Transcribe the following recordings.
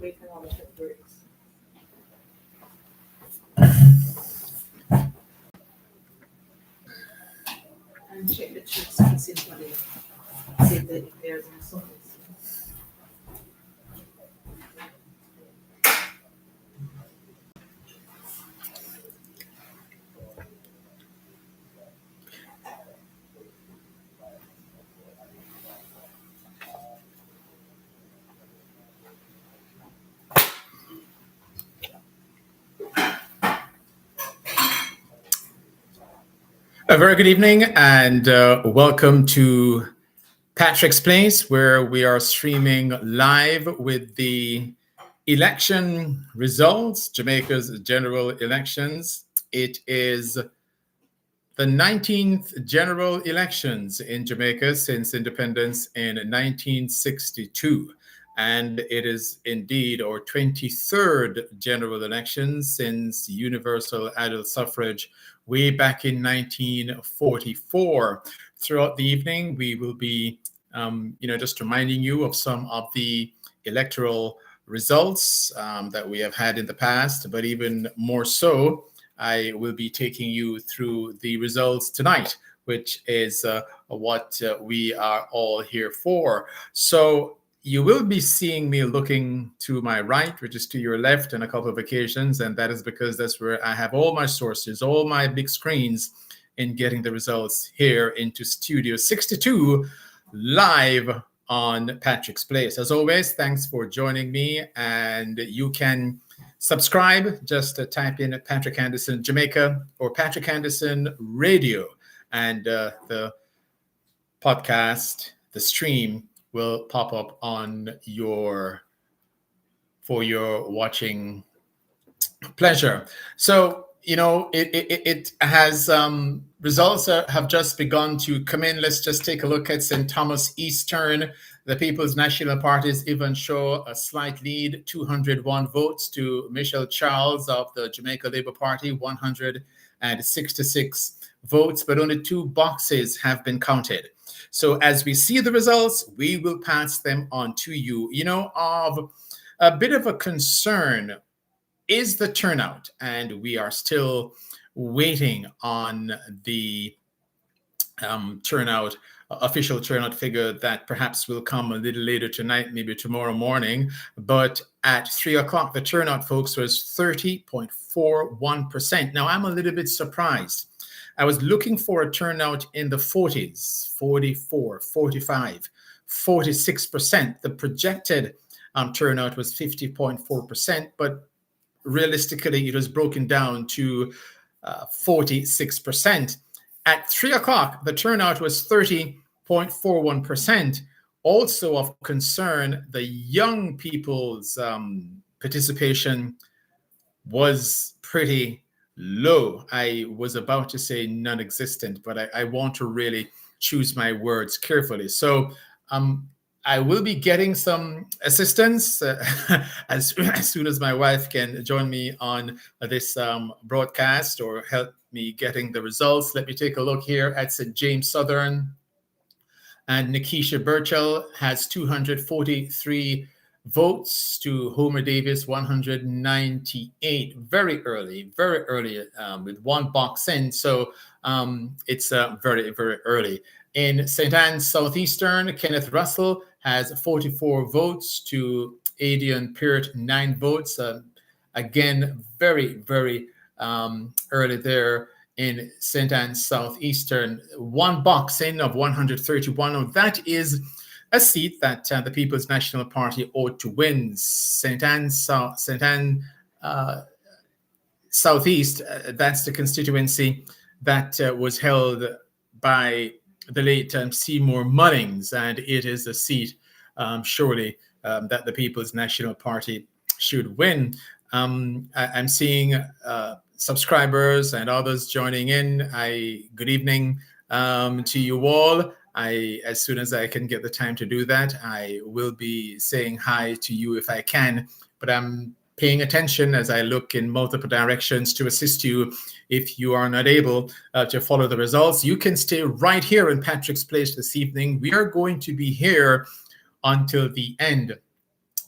break and all the breaks. And check the chips and see what they see if there's any sauce. A very good evening and welcome to Patrick's Place, where we are streaming live with the election results, Jamaica's general elections. It is the 19th general elections in Jamaica since independence in 1962. And it is indeed our 23rd general election since universal adult suffrage way back in 1944. Throughout the evening, we will be, just reminding you of some of the electoral results that we have had in the past, but even more so, I will be taking you through the results tonight, which is what we are all here for. So you will be seeing me looking to my right, which is to your left on a couple of occasions, and that is because that's where I have all my sources, all my big screens in getting the results here into Studio 62 live on Patrick's Place. As always, thanks for joining me, and you can subscribe, just type in Patrick Anderson Jamaica or Patrick Anderson Radio, and the podcast, the stream will pop up on for your watching pleasure. So, it has results have just begun to come in. Let's just take a look at St. Thomas Eastern. The People's National Parties even show a slight lead, 201 votes to Michelle Charles of the Jamaica Labour Party, 166 votes, but only 2 boxes have been counted. So as we see the results, we will pass them on to you. Of a bit of a concern is the turnout, and we are still waiting on the official turnout figure that perhaps will come a little later tonight, maybe tomorrow morning. But at 3 o'clock, the turnout, folks, was 30.41%. Now, I'm a little bit surprised. I was looking for a turnout in the 40s, 44, 45, 46%. The projected turnout was 50.4%, but realistically, it was broken down to 46%. At 3 o'clock, the turnout was 30.41%. Also of concern, the young people's participation was pretty low. I was about to say non-existent, but I want to really choose my words carefully. So I will be getting some assistance as soon as my wife can join me on this broadcast or help me getting the results. Let me take a look here at St. James Southern. And Nikisha Burchell has 243 votes to Homer Davis, 198. Very early with 1 box in. So it's very, very early. In St. Anne's Southeastern, Kenneth Russell has 44 votes to Adian Peart, 9 votes. Again, very, very early there in St. Anne's Southeastern. 1 box in of 131. Now, that is a seat that the People's National Party ought to win. St. Anne Southeast, that's the constituency that was held by the late Seymour Mullings, and it is a seat surely that the People's National Party should win. I'm seeing subscribers and others joining in. Good evening to you all. As soon as I can get the time to do that, I will be saying hi to you if I can, but I'm paying attention as I look in multiple directions to assist you. If you are not able to follow the results, you can stay right here in Patrick's Place this evening. We are going to be here until the end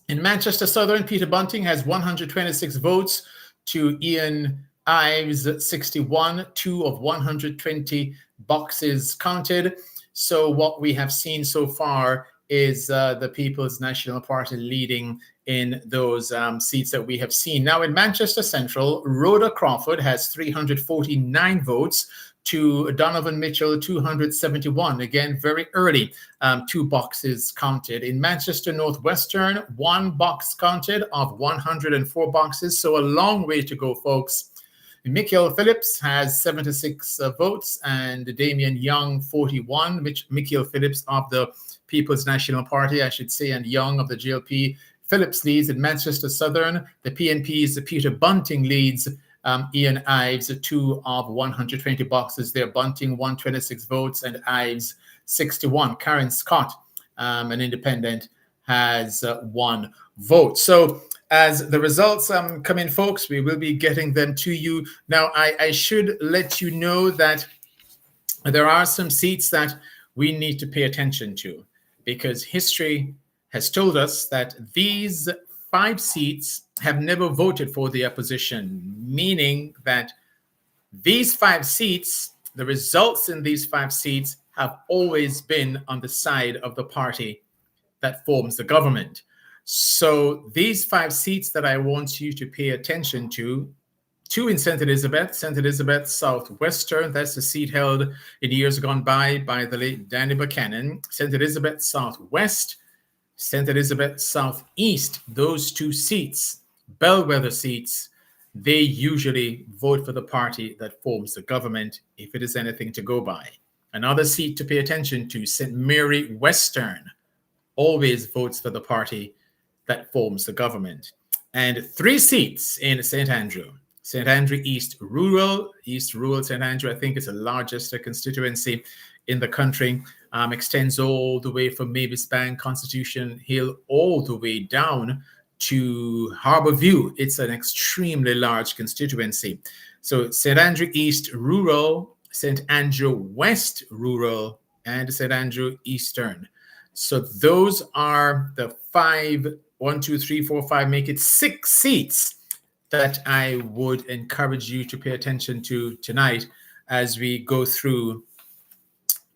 In Manchester Southern, Peter Bunting has 126 votes to Ian Ives 61, 2 of 120 boxes counted. So what we have seen so far is the People's National Party leading in those seats that we have seen. Now in Manchester Central, Rhoda Crawford has 349 votes to Donovan Mitchell 271. Again, very early, 2 boxes counted. In Manchester Northwestern, 1 box counted of 104 boxes. So a long way to go, folks. Michael Phillips has 76 votes and Damian Young 41. Michael Phillips of the People's National Party, I should say, and Young of the GLP. Phillips leads in Manchester Southern. The PNP's Peter Bunting leads Ian Ives 2 of 120 boxes there. Bunting 126 votes and Ives 61. Karen Scott, an independent, has 1 vote. So as the results come in, folks, we will be getting them to you. Now, I should let you know that there are some seats that we need to pay attention to, because history has told us that these 5 seats have never voted for the opposition, meaning that these 5 seats, the results in these 5 seats have always been on the side of the party that forms the government. So these 5 seats that I want you to pay attention to, 2 in St. Elizabeth Southwestern, that's the seat held in years gone by the late Danny Buchanan. St. Elizabeth Southwest, St. Elizabeth Southeast, those 2 seats, bellwether seats, they usually vote for the party that forms the government, if it is anything to go by. Another seat to pay attention to, St. Mary Western, always votes for the party that forms the government. And 3 seats in St. Andrew. St. Andrew East Rural, St. Andrew, I think is the largest constituency in the country, extends all the way from Mavis Bank, Constitution Hill, all the way down to Harbour View. It's an extremely large constituency. So St. Andrew East Rural, St. Andrew West Rural, and St. Andrew Eastern. So those are the 5, 1, 2, 3, 4, 5, make it 6 seats that I would encourage you to pay attention to tonight as we go through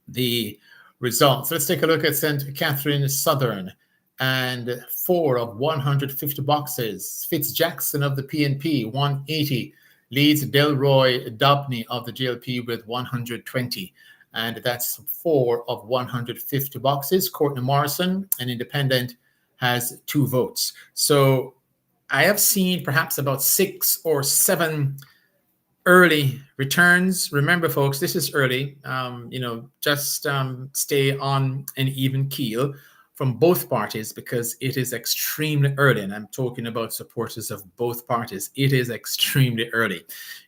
the results. Let's take a look at St. Catherine Southern, and 4 of 150 boxes. Fitz-Jackson of the PNP, 180, leads Delroy Dobney of the GLP with 120. And that's 4 of 150 boxes. Courtney Morrison, an independent, has 2 votes. So I have seen perhaps about 6 or 7 early returns. Remember, folks, this is early. Just stay on an even keel from both parties, because it is extremely early. And I'm talking about supporters of both parties. It is extremely early.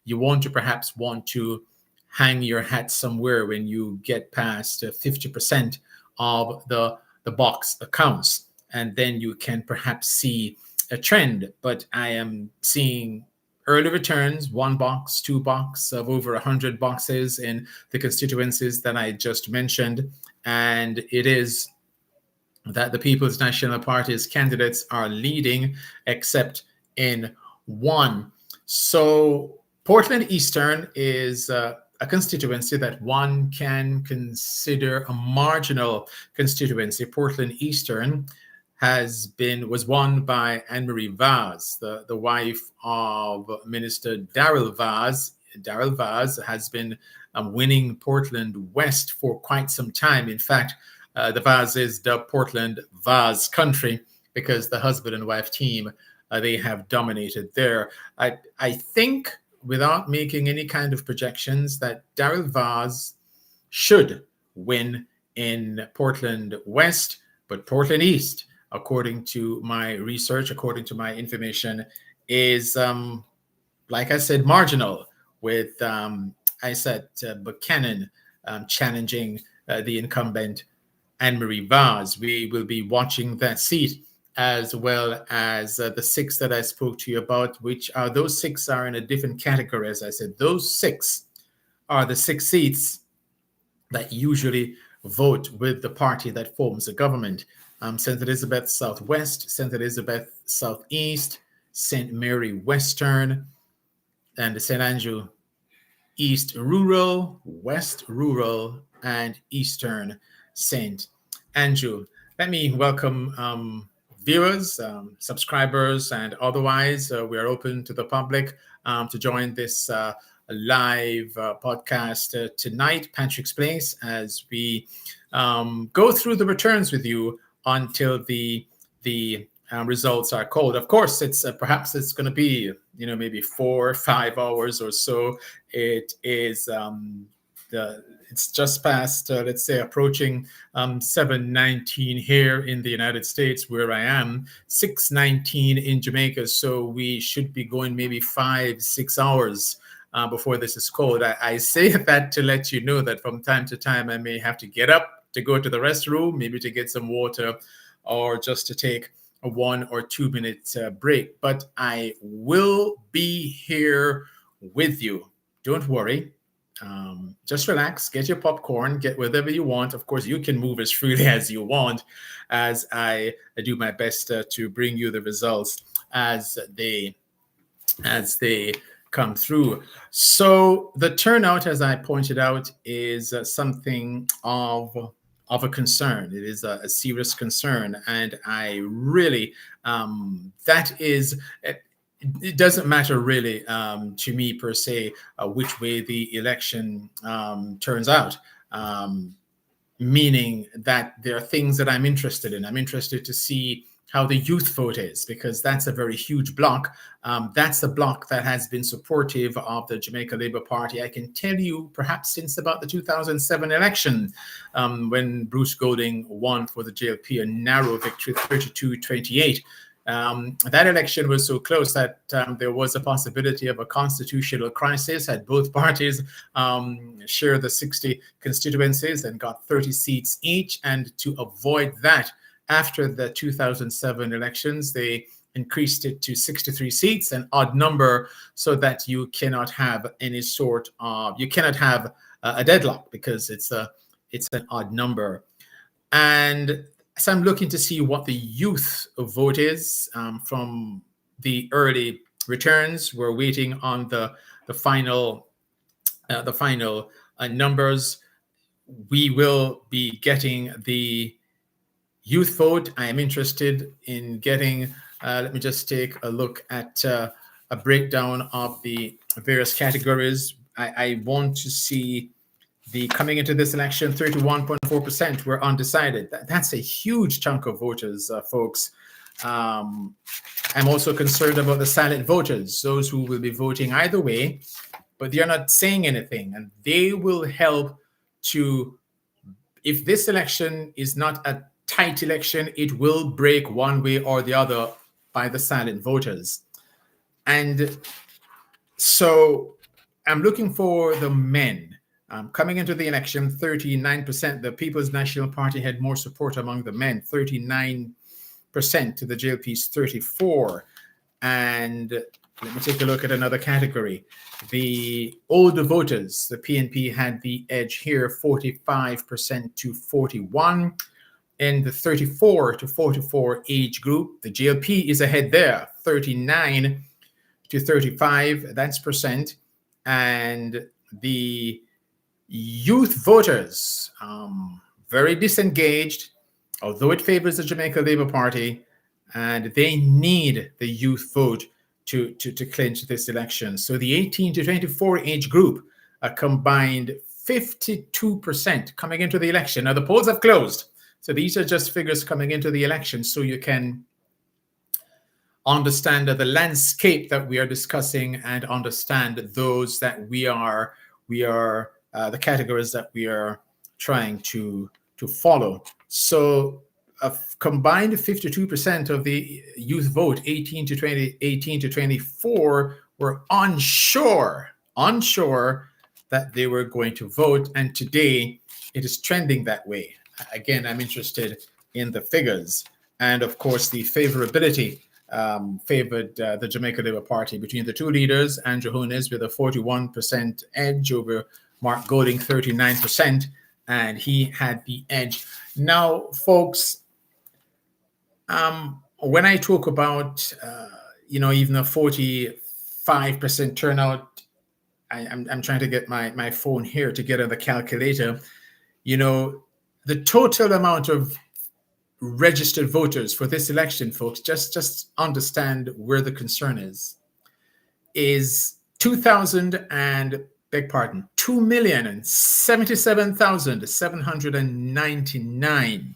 You want to hang your hat somewhere when you get past 50% of the box accounts, and then you can perhaps see a trend. But I am seeing early returns, 1 box, 2 box of over 100 boxes in the constituencies that I just mentioned. And it is that the People's National Party's candidates are leading, except in 1. So Portland Eastern is a constituency that one can consider a marginal constituency. Portland Eastern was won by Anne-Marie Vaz, the wife of Minister Darrell Vaz. Darrell Vaz has been winning Portland West for quite some time. In fact, the Vaz is the Portland Vaz country, because the husband and wife team, they have dominated there. I think, without making any kind of projections, that Darrell Vaz should win in Portland West, but Portland East, according to my research, according to my information, is, like I said, marginal, with Buchanan challenging the incumbent Anne-Marie Vaz. We will be watching that seat, as well as the 6 that I spoke to you about, which are, those 6 are in a different category. As I said, those 6 are the 6 seats that usually vote with the party that forms the government. St. Elizabeth Southwest, St. Elizabeth Southeast, St. Mary Western, and the St. Andrew East Rural, West Rural, and Eastern St. Andrew. Let me welcome viewers, subscribers, and otherwise. We are open to the public to join this live podcast tonight, Patrick's Place, as we go through the returns with you until the results are called. Of course, it's perhaps it's going to be maybe 4 or 5 hours or so. It is it's just past let's say approaching 7:19 here in the United States where I am, 6:19 in Jamaica. So we should be going maybe 5-6 hours before this is called. I say that to let you know that from time to time I may have to get up to go to the restroom, maybe to get some water, or just to take a 1 or 2 minute break. But I will be here with you. Don't worry. Just relax, get your popcorn, get whatever you want. Of course, you can move as freely as you want as I do my best to bring you the results as they come through. So the turnout, as I pointed out, is something of a concern. It is a serious concern, and I really that is. It doesn't matter really to me per se which way the election turns out, meaning that there are things that I'm interested in. I'm interested to see how the youth vote is, because that's a very huge block. That's a block that has been supportive of the Jamaica Labour Party. I can tell you perhaps since about the 2007 election, when Bruce Golding won for the JLP, a narrow victory, 32-28. That election was so close that there was a possibility of a constitutional crisis had both parties share the 60 constituencies and got 30 seats each. And to avoid that, after the 2007 elections, they increased it to 63 seats, an odd number, so that you cannot have any sort of, you cannot have a deadlock because it's an odd number. And so I'm looking to see what the youth vote is from the early returns. We're waiting on the final numbers. We will be getting the youth vote. I am interested in getting. Let me just take a look at a breakdown of the various categories. I want to see. Coming into this election, 31.4% were undecided. That's a huge chunk of voters, folks. I'm also concerned about the silent voters, those who will be voting either way, but they're not saying anything. And they will help to, if this election is not a tight election, it will break one way or the other by the silent voters. And so I'm looking for the men. Coming into the election, 39%, the People's National Party had more support among the men, 39% to the JLP's 34%. And let me take a look at another category. The older voters, the PNP had the edge here, 45% to 41%. In the 34 to 44 age group, the JLP is ahead there, 39 to 35, that's percent. And the youth voters, very disengaged, although it favors the Jamaica Labour Party, and they need the youth vote to clinch this election. So the 18 to 24 age group, a combined 52% coming into the election. Now the polls have closed, so these are just figures coming into the election, so you can understand the landscape that we are discussing and understand those that we are the categories that we are trying to follow. So a combined 52% of the youth vote, 18 to 24, were unsure that they were going to vote. And today it is trending that way. Again, I'm interested in the figures. And of course, the favorability favored the Jamaica Labour Party between the two leaders, Andrew Hunes with a 41% edge over Mark Golding, 39%, and he had the edge. Now, folks, When I talk about, even a 45% turnout, I'm trying to get my phone here to get on the calculator. The total amount of registered voters for this election, folks, just understand where the concern is 2,000 and beg pardon, 2,077,799.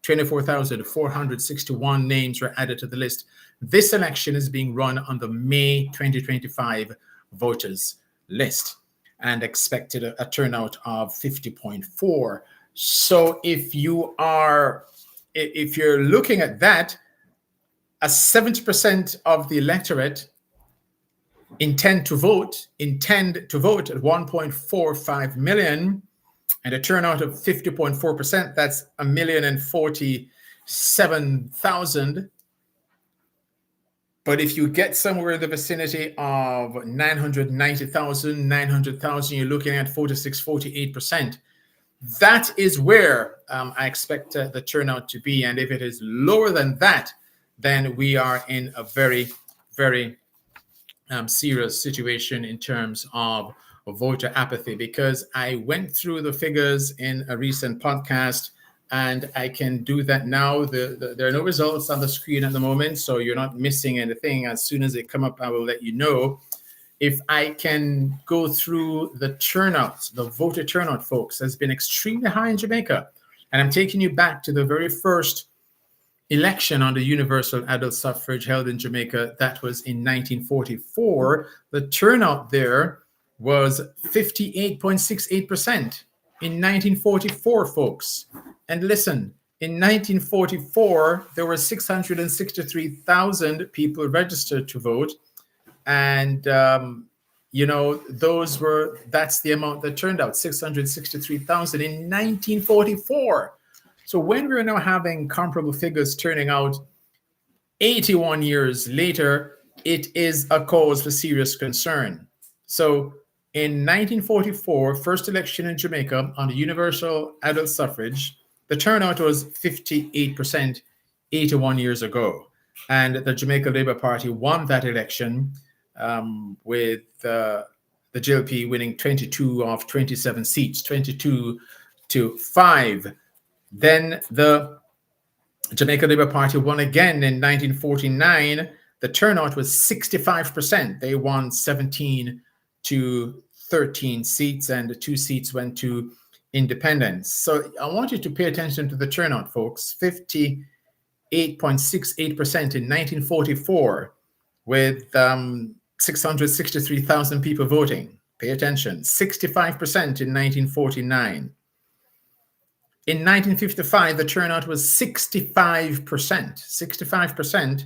24,461 names were added to the list. This election is being run on the May 2025 voters list and expected a turnout of 50.4. So if you're looking at that, a 70% of the electorate intend to vote at 1.45 million, and a turnout of 50.4%, that's 1,047,000. But if you get somewhere in the vicinity of 990,000, 900,000, you're looking at 46, 48%. That is where I expect the turnout to be. And if it is lower than that, then we are in a very, very serious situation in terms of voter apathy, because I went through the figures in a recent podcast, and I can do that now. There are no results on the screen at the moment, so you're not missing anything. As soon as they come up, I will let you know. If I can go through the turnout, the voter turnout, folks, has been extremely high in Jamaica. And I'm taking you back to the very first election on the universal adult suffrage held in Jamaica. That was in 1944. The turnout there was 58.68% in 1944, folks. And listen, in 1944, there were 663,000 people registered to vote. And, that's the amount that turned out, 663,000 in 1944. So when we're now having comparable figures turning out 81 years later, it is a cause for serious concern. So in 1944, first election in Jamaica on the universal adult suffrage, the turnout was 58% 81 years ago. And the Jamaica Labour Party won that election with the JLP winning 22 of 27 seats, 22-5. Then the Jamaica Labour Party won again in 1949. The turnout was 65%. They won 17 to 13 seats, and the 2 seats went to independents. So I want you to pay attention to the turnout, folks. 58.68% in 1944 with 663,000 people voting. Pay attention. 65% in 1949. In 1955, the turnout was 65%.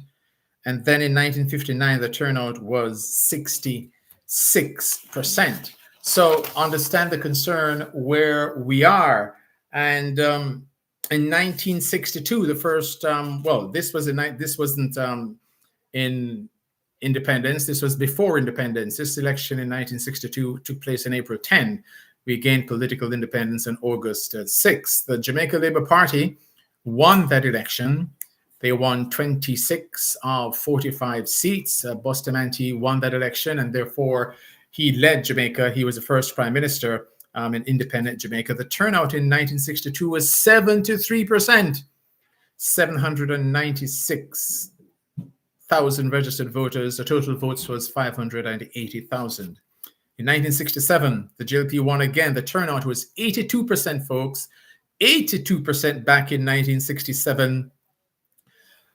And then in 1959, the turnout was 66%. So understand the concern where we are. And in 1962, the first, this wasn't in independence. This was before independence. This election in 1962 took place in April 10. We gained political independence on August 6th. The Jamaica Labour Party won that election. They won 26 of 45 seats. Bustamante won that election, and therefore he led Jamaica. He was the first prime minister in independent Jamaica. The turnout in 1962 was 73%, 796,000 registered voters. The total votes was 580,000. In 1967, the JLP won again. The turnout was 82%, folks. 82% back in 1967.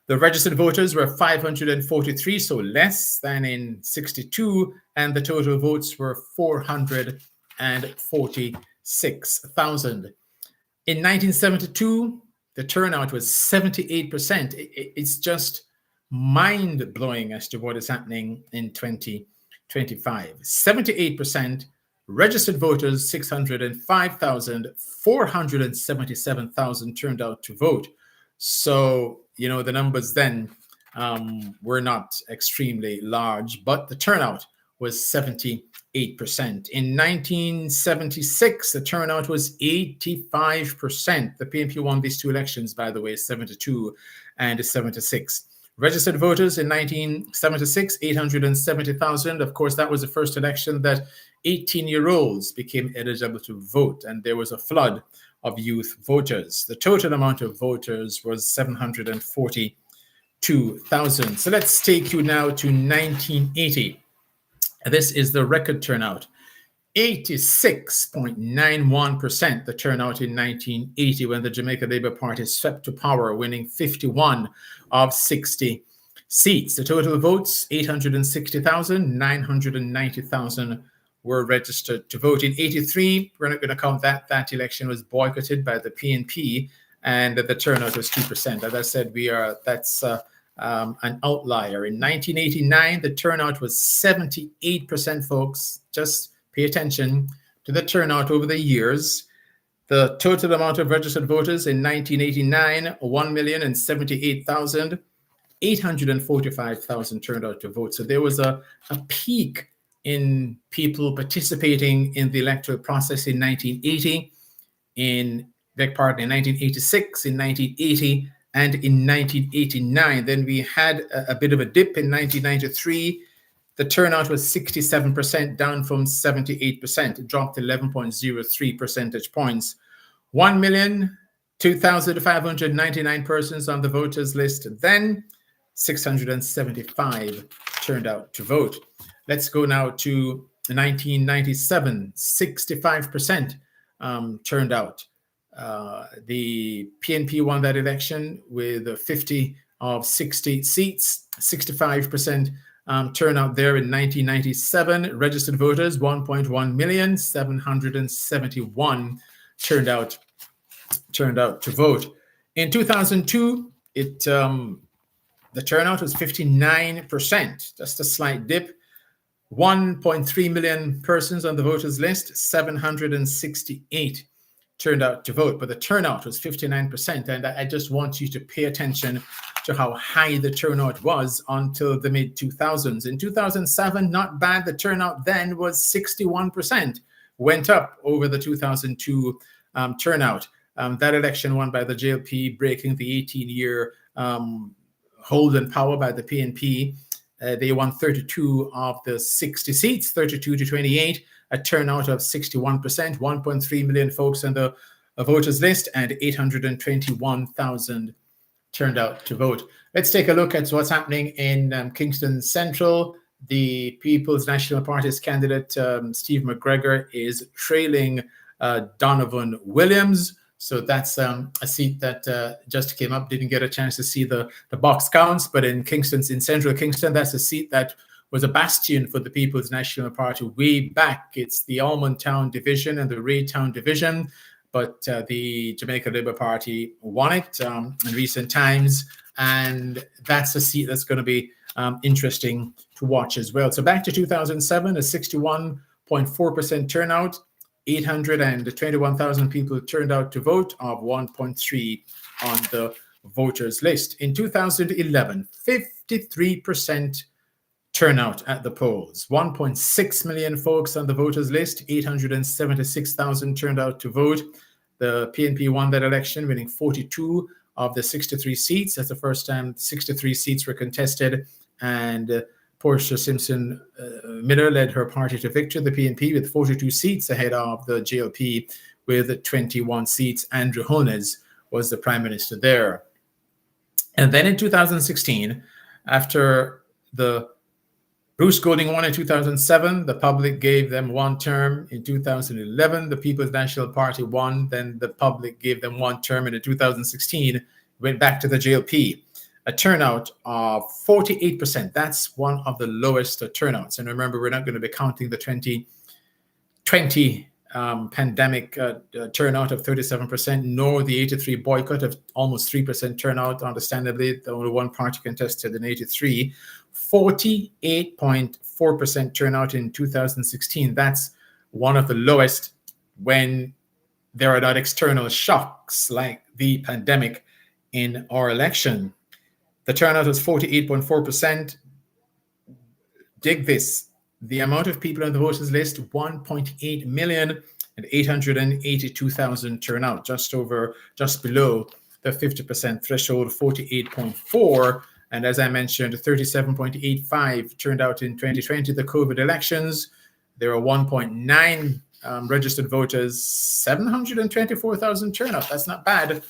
The registered voters were 543, so less than in 62, and the total votes were 446,000. In 1972, the turnout was 78%. It's just mind-blowing as to what is happening in 2025. 78%, registered voters 605,000, 477,000 turned out to vote. So, the numbers then were not extremely large, but the turnout was 78%. In 1976, the turnout was 85%. The PNP won these two elections, by the way, 72 and 76. Registered voters in 1976, 870,000. Of course, that was the first election that 18-year-olds became eligible to vote, and there was a flood of youth voters. The total amount of voters was 742,000. So let's take you now to 1980. This is the record turnout. 86.91% the turnout in 1980 when the Jamaica Labour Party swept to power, winning 51 of 60 seats. The total votes, 860,000, 990,000 were registered to vote. In 83, we're not going to count that. That election was boycotted by the PNP, and the turnout was 2%. As I said, that's an outlier. In 1989, the turnout was 78%, folks. Just pay attention to the turnout over the years. The total amount of registered voters in 1989, 1,078,000, 845,000 turned out to vote. So there was a peak in people participating in the electoral process in 1980, in 1986, in 1980, and in 1989. Then we had a bit of a dip in 1993. The turnout was 67%, down from 78%. It dropped 11.03 percentage points. 1,002,599 persons on the voters list. Then 675 turned out to vote. Let's go now to 1997, 65% turned out. The PNP won that election with 50 of 60 seats, 65% turnout there in 1997. Registered voters, 1.1 million, 771 turned out to vote. In 2002, the turnout was 59%, just a slight dip. 1.3 million persons on the voters list, 768 turned out to vote, but the turnout was 59%. And I just want you to pay attention to how high the turnout was until the mid-2000s. In 2007, not bad. The turnout then was 61%, went up over the 2002 turnout. That election won by the JLP, breaking the 18-year hold and power by the PNP. They won 32 of the 60 seats, 32 to 28, a turnout of 61%, 1.3 million folks on the voters list, and 821,000 turned out to vote. Let's take a look at what's happening in Kingston Central. The People's National Party's candidate, Steve McGregor, is trailing Donovan Williams. So that's a seat that just came up. Didn't get a chance to see the box counts, but in central Kingston, that's a seat that was a bastion for the People's National Party way back. It's the Almondtown division and the Raytown division, but the Jamaica Labour Party won it in recent times, and that's a seat that's going to be interesting to watch as well. So back to 2007, a 61.4% turnout. 821,000 people turned out to vote, of 1.3 on the voters list. In 2011, 53% turnout at the polls. 1.6 million folks on the voters list, 876,000 turned out to vote. The PNP won that election, winning 42 of the 63 seats. That's the first time 63 seats were contested, and Portia Simpson Miller led her party to victory, the PNP, with 42 seats ahead of the JLP with 21 seats. Andrew Holness was the prime minister there. And then in 2016, after the Bruce Golding won in 2007, the public gave them one term. In 2011, the People's National Party won. Then the public gave them one term. And in 2016, went back to the JLP. A turnout of 48%. That's one of the lowest turnouts. And remember, we're not going to be counting the 2020 pandemic turnout of 37%, nor the 83 boycott of almost 3% turnout. Understandably, the only one party contested in 83. 48.4% turnout in 2016. That's one of the lowest when there are not external shocks like the pandemic in our election. The turnout was 48.4%. Dig this. The amount of people on the voters list, 1.8 million and 882,000 turnout, just below the 50% threshold, 48.4. And as I mentioned, 37.85 turned out in 2020, the COVID elections. There are 1.9 registered voters, 724,000 turnout. That's not bad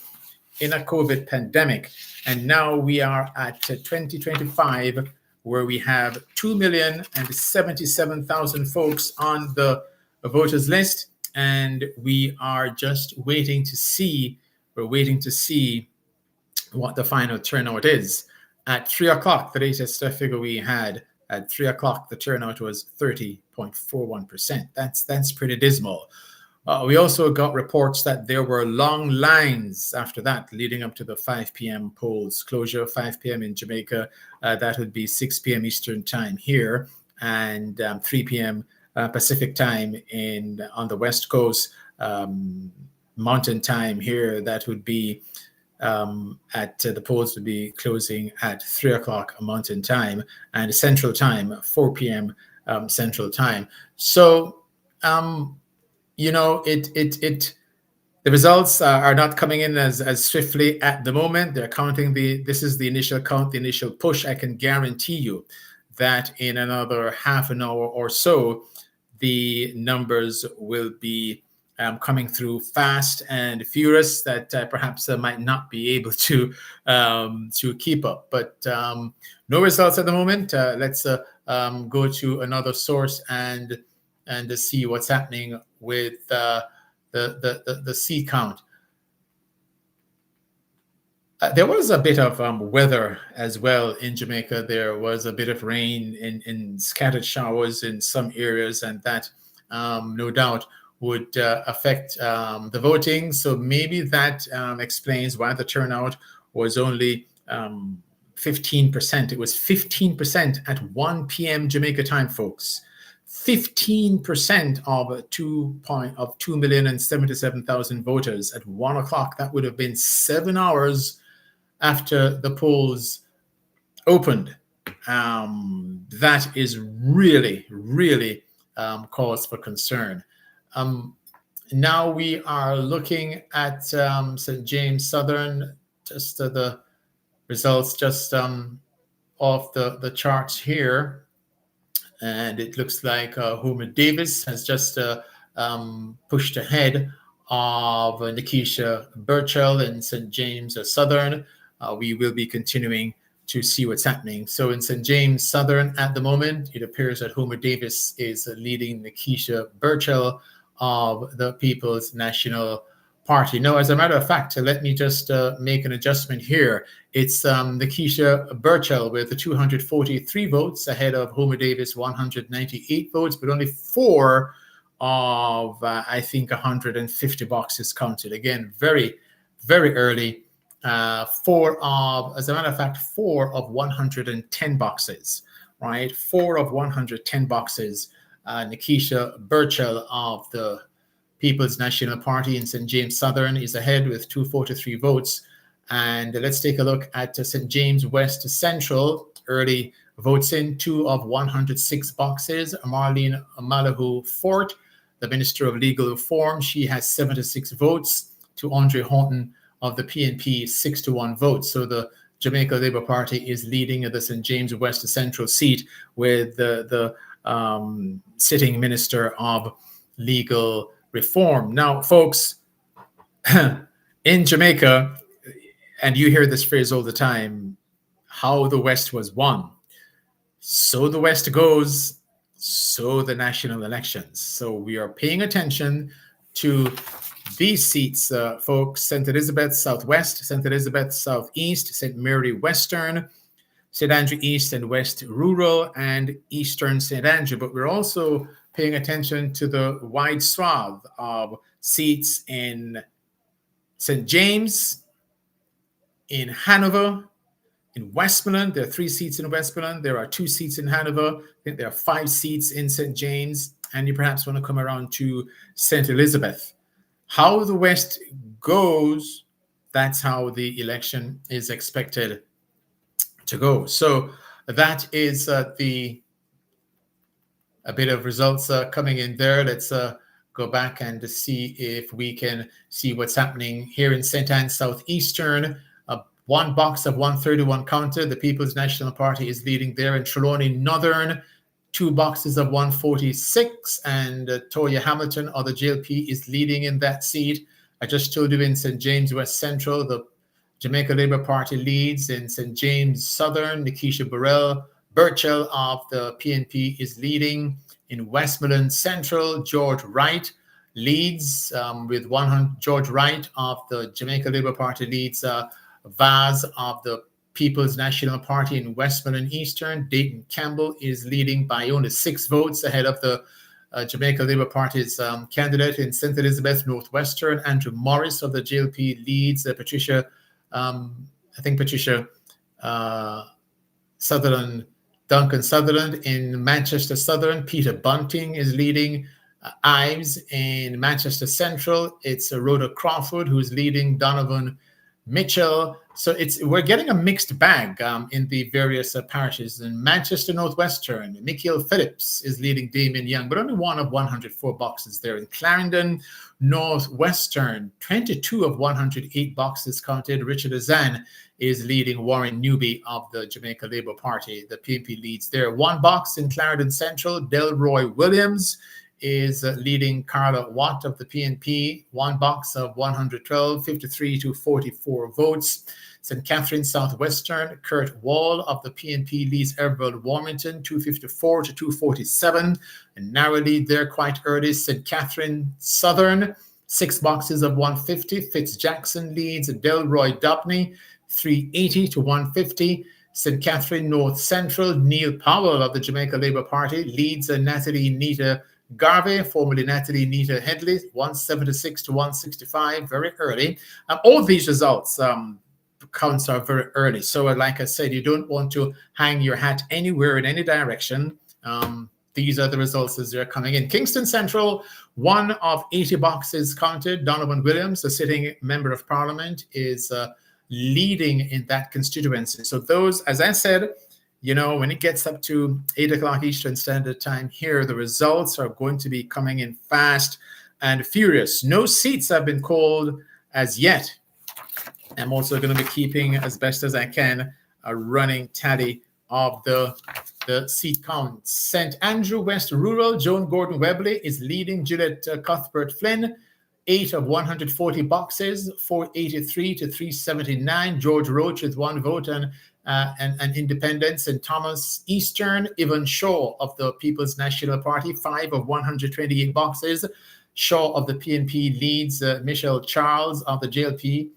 in a COVID pandemic. And now we are at 2025, where we have 2,077,000 folks on the voters list. And we are just waiting to see, what the final turnout is. At 3 o'clock, the latest figure we had, at 3 o'clock, the turnout was 30.41%. That's pretty dismal. We also got reports that there were long lines after that, leading up to the 5 p.m. polls closure, 5 p.m. in Jamaica. That would be 6 p.m. Eastern time here, and 3 p.m. Pacific time on the West Coast. Mountain time here, that would be the polls would be closing at 3 o'clock Mountain time, and Central time, 4 p.m. Central time. So, the results are not coming in as swiftly at the moment. They're counting this is the initial count, the initial push. I can guarantee you that in another half an hour or so, the numbers will be coming through fast and furious, that perhaps might not be able to keep up. But no results at the moment. Let's go to another source and see what's happening with the seat count. There was a bit of weather as well in Jamaica. There was a bit of rain in scattered showers in some areas, and that no doubt would affect the voting. So maybe that explains why the turnout was only 15%. It was 15% at 1 p.m. Jamaica time, folks. 15% of 2,077,000 voters at 1 o'clock. That would have been 7 hours after the polls opened. That is really, really cause for concern. Now we are looking at St. James Southern, just the results just off the charts here. And it looks like Homer Davis has just pushed ahead of Nikisha Burchell in St. James Southern. We will be continuing to see what's happening. So in St. James Southern at the moment, it appears that Homer Davis is leading Nikisha Burchell of the People's National Party. Now, as a matter of fact, let me just make an adjustment here. It's Nikisha Burchell with 243 votes ahead of Homer Davis, 198 votes, but only 4 of, I think, 150 boxes counted. Again, very, very early. 4 of 110 boxes, right? 4 of 110 boxes. Nikisha Burchell of the People's National Party in St. James Southern is ahead with 243 votes. And let's take a look at St. James West Central. Early votes in, 2 of 106 boxes. Marlene Malahoo Fort, the Minister of Legal Reform, she has 76 votes to Andre Horton of the PNP, 6-1 votes. So the Jamaica Labour Party is leading the St. James West Central seat with the sitting Minister of Legal Reform. Now, folks, in Jamaica, and you hear this phrase all the time, how the West was won. So the West goes, so the national elections. So we are paying attention to these seats, folks: St. Elizabeth Southwest, St. Elizabeth Southeast, St. Mary Western, St. Andrew East and West Rural, and Eastern St. Andrew. But we're also paying attention to the wide swath of seats in St. James, in Hanover, in Westmoreland. There are 3 seats in Westmoreland. There are 2 seats in Hanover. I think there are 5 seats in St. James. And you perhaps want to come around to St. Elizabeth. How the West goes, that's how the election is expected to go. So that is the a bit of results coming in there. Let's go back and see if we can see what's happening here in St. Anne's Southeastern. One box of 131 counted. The People's National Party is leading there. In Trelawney Northern, 2 boxes of 146. And Toya Hamilton, or the JLP, is leading in that seat. I just told you in St. James West Central, the Jamaica Labour Party leads. In St. James Southern, Nikisha Burchell of the PNP is leading. In Westmoreland Central, George Wright leads with 100. George Wright of the Jamaica Labour Party leads. Vaz of the People's National Party in Westmoreland Eastern. Dayton Campbell is leading by only 6 votes ahead of the Jamaica Labour Party's candidate. In St. Elizabeth Northwestern, Andrew Morris of the JLP leads. Patricia Duncan Sutherland in Manchester Southern. Peter Bunting is leading. Ives in Manchester Central. It's Rhoda Crawford who's leading. Donovan Mitchell. So we're getting a mixed bag in the various parishes. In Manchester Northwestern, Nikhil Phillips is leading Damien Young, but only one of 104 boxes there. In Clarendon Northwestern, 22 of 108 boxes counted. Richard Azan is leading Warren Newby of the Jamaica Labour Party. The PNP leads there. 1 box in Clarendon Central. Delroy Williams is leading Carla Watt of the PNP. 1 box of 112, 53 to 44 votes. St. Catherine Southwestern, Kurt Wall of the PNP leads Everald Warmington, 254 to 247. And narrow lead there quite early. St. Catherine Southern, 6 boxes of 150. Fitz Jackson leads Delroy Dobney, 380 to 150. St. Catherine North Central, Neil Powell of the Jamaica Labour Party leads Natalie Nita Garvey, formerly Natalie Nita Headley, 176 to 165, very early. All of these results counts are very early. So like I said, you don't want to hang your hat anywhere in any direction. These are the results as they're coming in. Kingston Central, 1 of 80 boxes counted. Donovan Williams, a sitting member of Parliament, is leading in that constituency. So those, as I said, you know, when it gets up to 8 o'clock Eastern Standard Time here, the results are going to be coming in fast and furious. No seats have been called as yet. I'm also going to be keeping, as best as I can, a running tally of the seat count. St. Andrew West Rural, Joan Gordon Webley is leading Juliet Cuthbert Flynn. 8 of 140 boxes, 483 to 379. George Roach with 1 vote and independence. And Thomas Eastern, Evan Shaw of the People's National Party, 5 of 128 boxes. Shaw of the PNP leads Michelle Charles of the JLP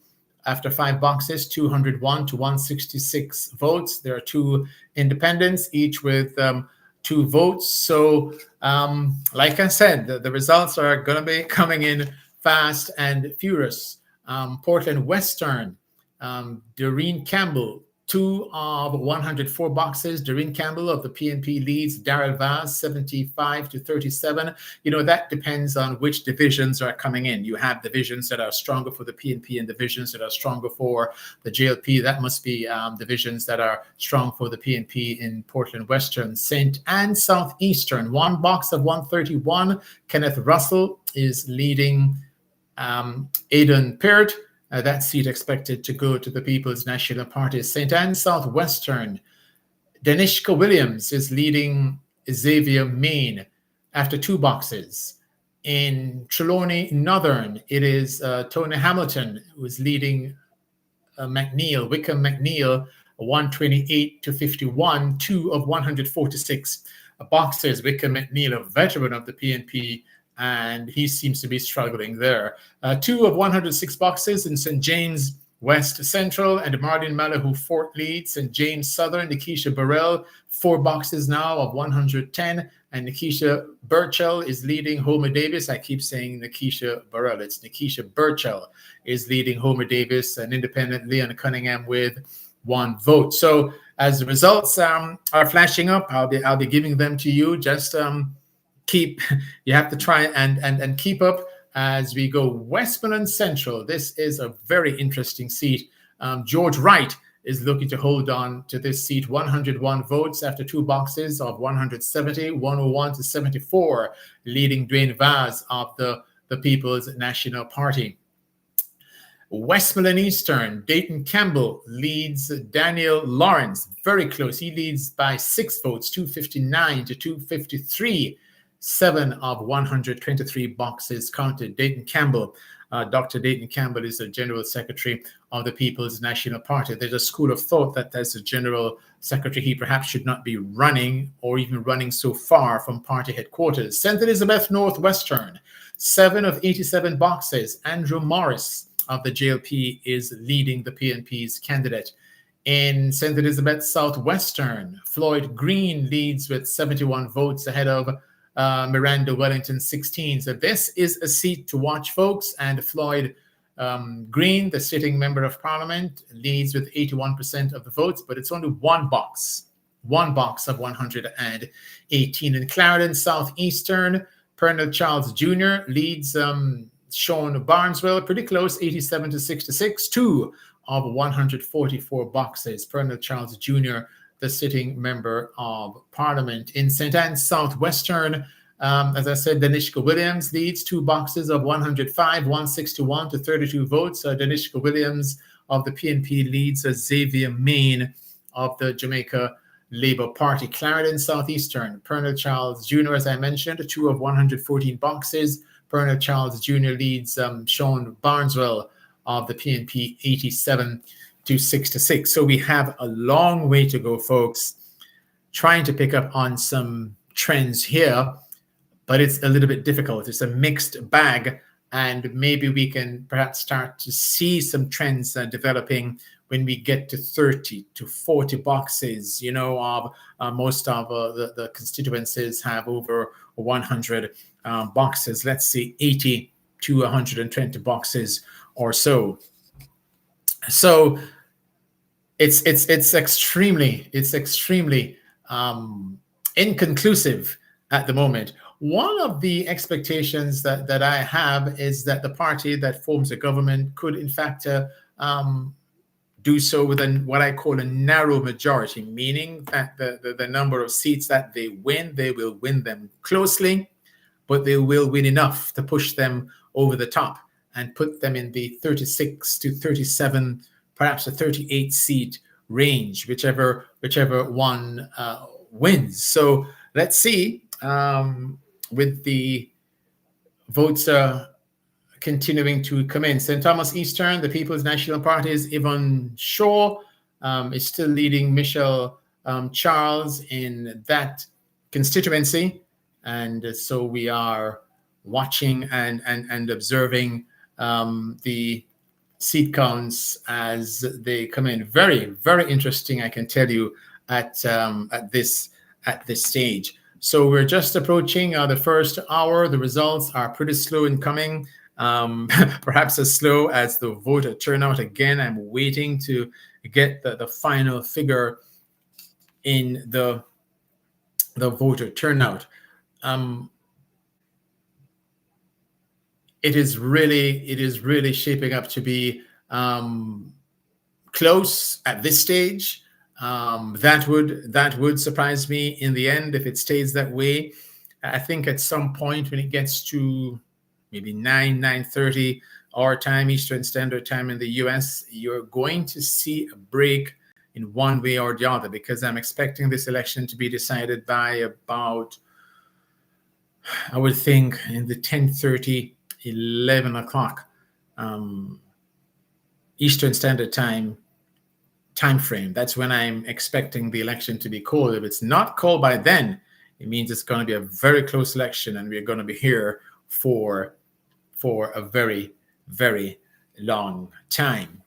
after 5 boxes, 201 to 166 votes. There are 2 independents, each with 2 votes. So, like I said, the results are going to be coming in fast and furious. Portland Western, Doreen Campbell, 2 of 104 boxes. Doreen Campbell of the PNP leads Darrell Vaz, 75 to 37. You know, that depends on which divisions are coming in. You have divisions that are stronger for the PNP and divisions that are stronger for the JLP. That must be divisions that are strong for the PNP in Portland Western. St. Anne Southeastern, 1 box of 131. Kenneth Russell is leading Aidan Peart. That seat expected to go to the People's National Party. St. Anne Southwestern, Danishka Williams is leading Xavier Main after 2 boxes. In Trelawney Northern, it is Tony Hamilton who is leading Wickham McNeil, 128 to 51, 2 of 146 boxes. Wickham McNeil, a veteran of the PNP, and he seems to be struggling there. 2 of 106 boxes in St. James West Central, and Marlene Malahoo Fort leads. St. James Southern, Nikisha Burrell, 4 boxes now of 110, and Nikisha Burchell is leading Homer Davis. I keep saying Nikisha Burrell. It's Nikisha Burchell is leading Homer Davis, and independent Leon Cunningham with 1 vote. So as the results are flashing up, I'll be giving them to you. Just you have to try and keep up as we go. Westmoreland Central, this is a very interesting seat. George Wright is looking to hold on to this seat. 101 votes after 2 boxes of 170, 101 to 74, leading Dwayne Vaz of the People's National Party. Westmoreland Eastern, Dayton Campbell leads Daniel Lawrence, very close. He leads by 6 votes, 259 to 253, 7 of 123 boxes counted. Dayton Campbell, Dr. Dayton Campbell is the General Secretary of the People's National Party. There's a school of thought that as a General Secretary, he perhaps should not be running or even running so far from party headquarters. St. Elizabeth Northwestern, 7 of 87 boxes. Andrew Morris of the JLP is leading the PNP's candidate. In St. Elizabeth Southwestern, Floyd Green leads with 71 votes ahead of Miranda Wellington 16. So this is a seat to watch, folks. And Floyd Green, the sitting member of parliament, leads with 81% of the votes, but it's only one box of 118. In Clarendon Southeastern, Pernell Charles Jr. leads Sean Barneswell, pretty close, 87 to 66, 2 of 144 boxes. Pernell Charles Jr., the sitting member of parliament. In St. Anne's Southwestern, as I said, Danishka Williams leads 2 boxes of 105, 161 to 32 votes. Danishka Williams of the PNP leads Xavier Main of the Jamaica Labour Party. Clarendon Southeastern, Pernell Charles Jr., as I mentioned, 2 of 114 boxes. Pernell Charles Jr. leads Sean Barneswell of the PNP, 87 to 66. So we have a long way to go, folks, trying to pick up on some trends here, but it's a little bit difficult. It's a mixed bag, and maybe we can perhaps start to see some trends developing when we get to 30 to 40 boxes. You know, most of the constituencies have over 100 boxes. Let's say 80 to 120 boxes or so. So it's extremely inconclusive at the moment. One of the expectations that I have is that the party that forms a government could, in fact, do so with what I call a narrow majority, meaning that the number of seats that they will win them closely, but they will win enough to push them over the top and put them in the 36 to 37, perhaps a 38 seat range, whichever one wins. So let's see, with the votes continuing to come in. St. Thomas Eastern, the People's National Party's Yvonne Shaw is still leading Michelle Charles in that constituency. And so we are watching and observing the seat counts as they come in. Very, very interesting, I can tell you, at this stage. So we're just approaching the first hour. The results are pretty slow in coming, perhaps as slow as the voter turnout. Again, I'm waiting to get the final figure in the voter turnout. It is really shaping up to be close at this stage. That would surprise me in the end if it stays that way. I think at some point when it gets to maybe 9:30 our time, Eastern Standard Time in the US, you're going to see a break in one way or the other, because I'm expecting this election to be decided by about, I would think, in the 10:30, 11 o'clock Eastern Standard Time frame. That's when I'm expecting the election to be called. If it's not called by then, it means it's going to be a very close election, and we're going to be here for a very, very long time.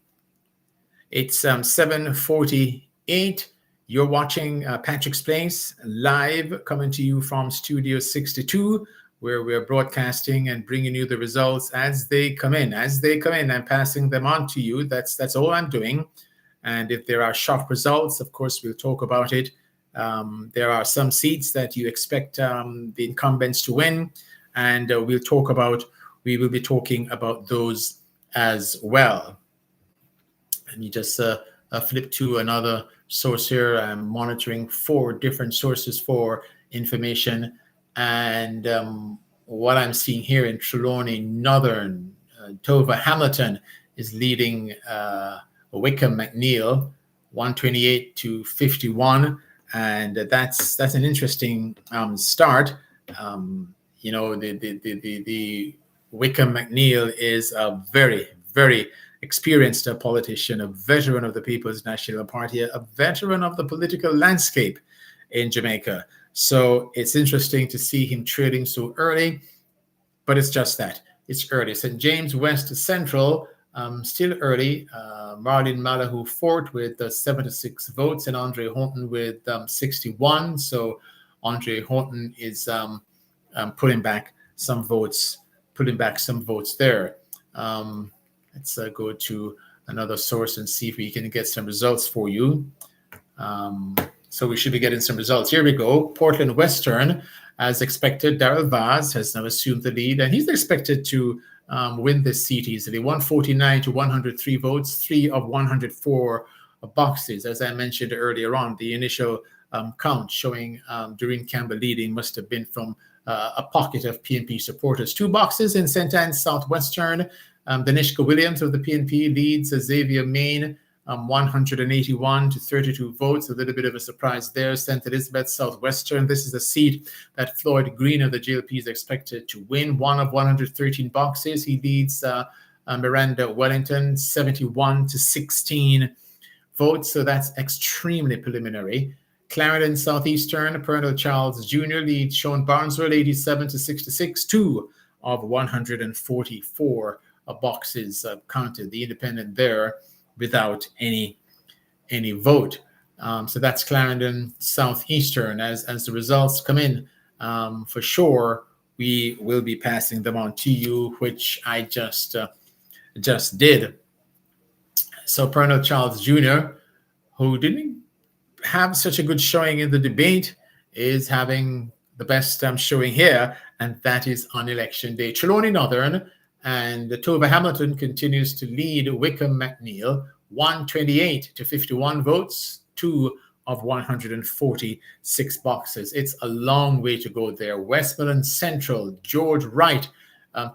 It's 7:48. You're watching Patrick's Place live, coming to you from Studio 62, where we're broadcasting and bringing you the results as they come in. As they come in, I'm passing them on to you. That's all I'm doing. And if there are shock results, of course, we'll talk about it. There are some seats that you expect the incumbents to win, and we will be talking about those as well. Let me just flip to another source here. I'm monitoring 4 different sources for information. And what I'm seeing here in Trelawney Northern, Tova Hamilton is leading Wickham McNeil 128 to 51. And that's an interesting start. The Wickham McNeil is a very, very experienced politician, a veteran of the People's National Party, a veteran of the political landscape in Jamaica. So it's interesting to see him trading so early, but it's just that. It's early. St. James West Central, still early. Marlene Malahoo Fort with 76 votes and Andre Houghton with 61. So Andre Houghton is pulling back some votes there. Let's go to another source and see if we can get some results for you. So we should be getting some results. Here we go. Portland Western, as expected, Darrell Vaz has now assumed the lead, and he's expected to win this seat easily. 149 to 103 votes, 3 of 104 boxes. As I mentioned earlier on, the initial count showing Doreen Campbell leading must have been from a pocket of PNP supporters. 2 boxes in St. Anne's Southwestern. Danishka Williams of the PNP leads Xavier Main 181 to 32 votes. A little bit of a surprise there. St. Elizabeth Southwestern. This is a seat that Floyd Green of the GLP is expected to win. 1 of 113 boxes. He leads Miranda Wellington 71 to 16 votes. So that's extremely preliminary. Clarendon Southeastern, Pernell Charles Jr. leads Sean Barneswell 87 to 66. 2 of 144 boxes counted. The independent there without any vote. So that's Clarendon Southeastern. As the results come in, for sure, we will be passing them on to you, which I just did. So Pernell Charles Jr., who didn't have such a good showing in the debate, is having the best showing here, and that is on election day. Trelawney Northern and Tova Hamilton continues to lead Wickham McNeil, 128 to 51 votes, 2 of 146 boxes. It's a long way to go there. Westmoreland Central, George Wright,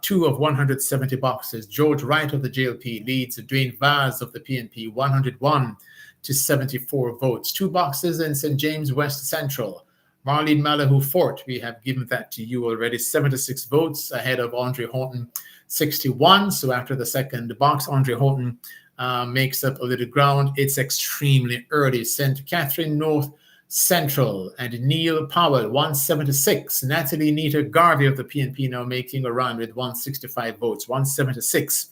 2 of 170 boxes. George Wright of the JLP leads Dwayne Vaz of the PNP, 101 to 74 votes. 2 boxes in St. James West Central. Marlene Malahoo Fort, we have given that to you already, 76 votes ahead of Andre Houghton, 61. So after the second box, Andre Houghton makes up a little ground. It's extremely early. St. Catherine North Central and Neil Powell, 176. Natalie Nita Garvey of the PNP now making a run with 165 votes, 176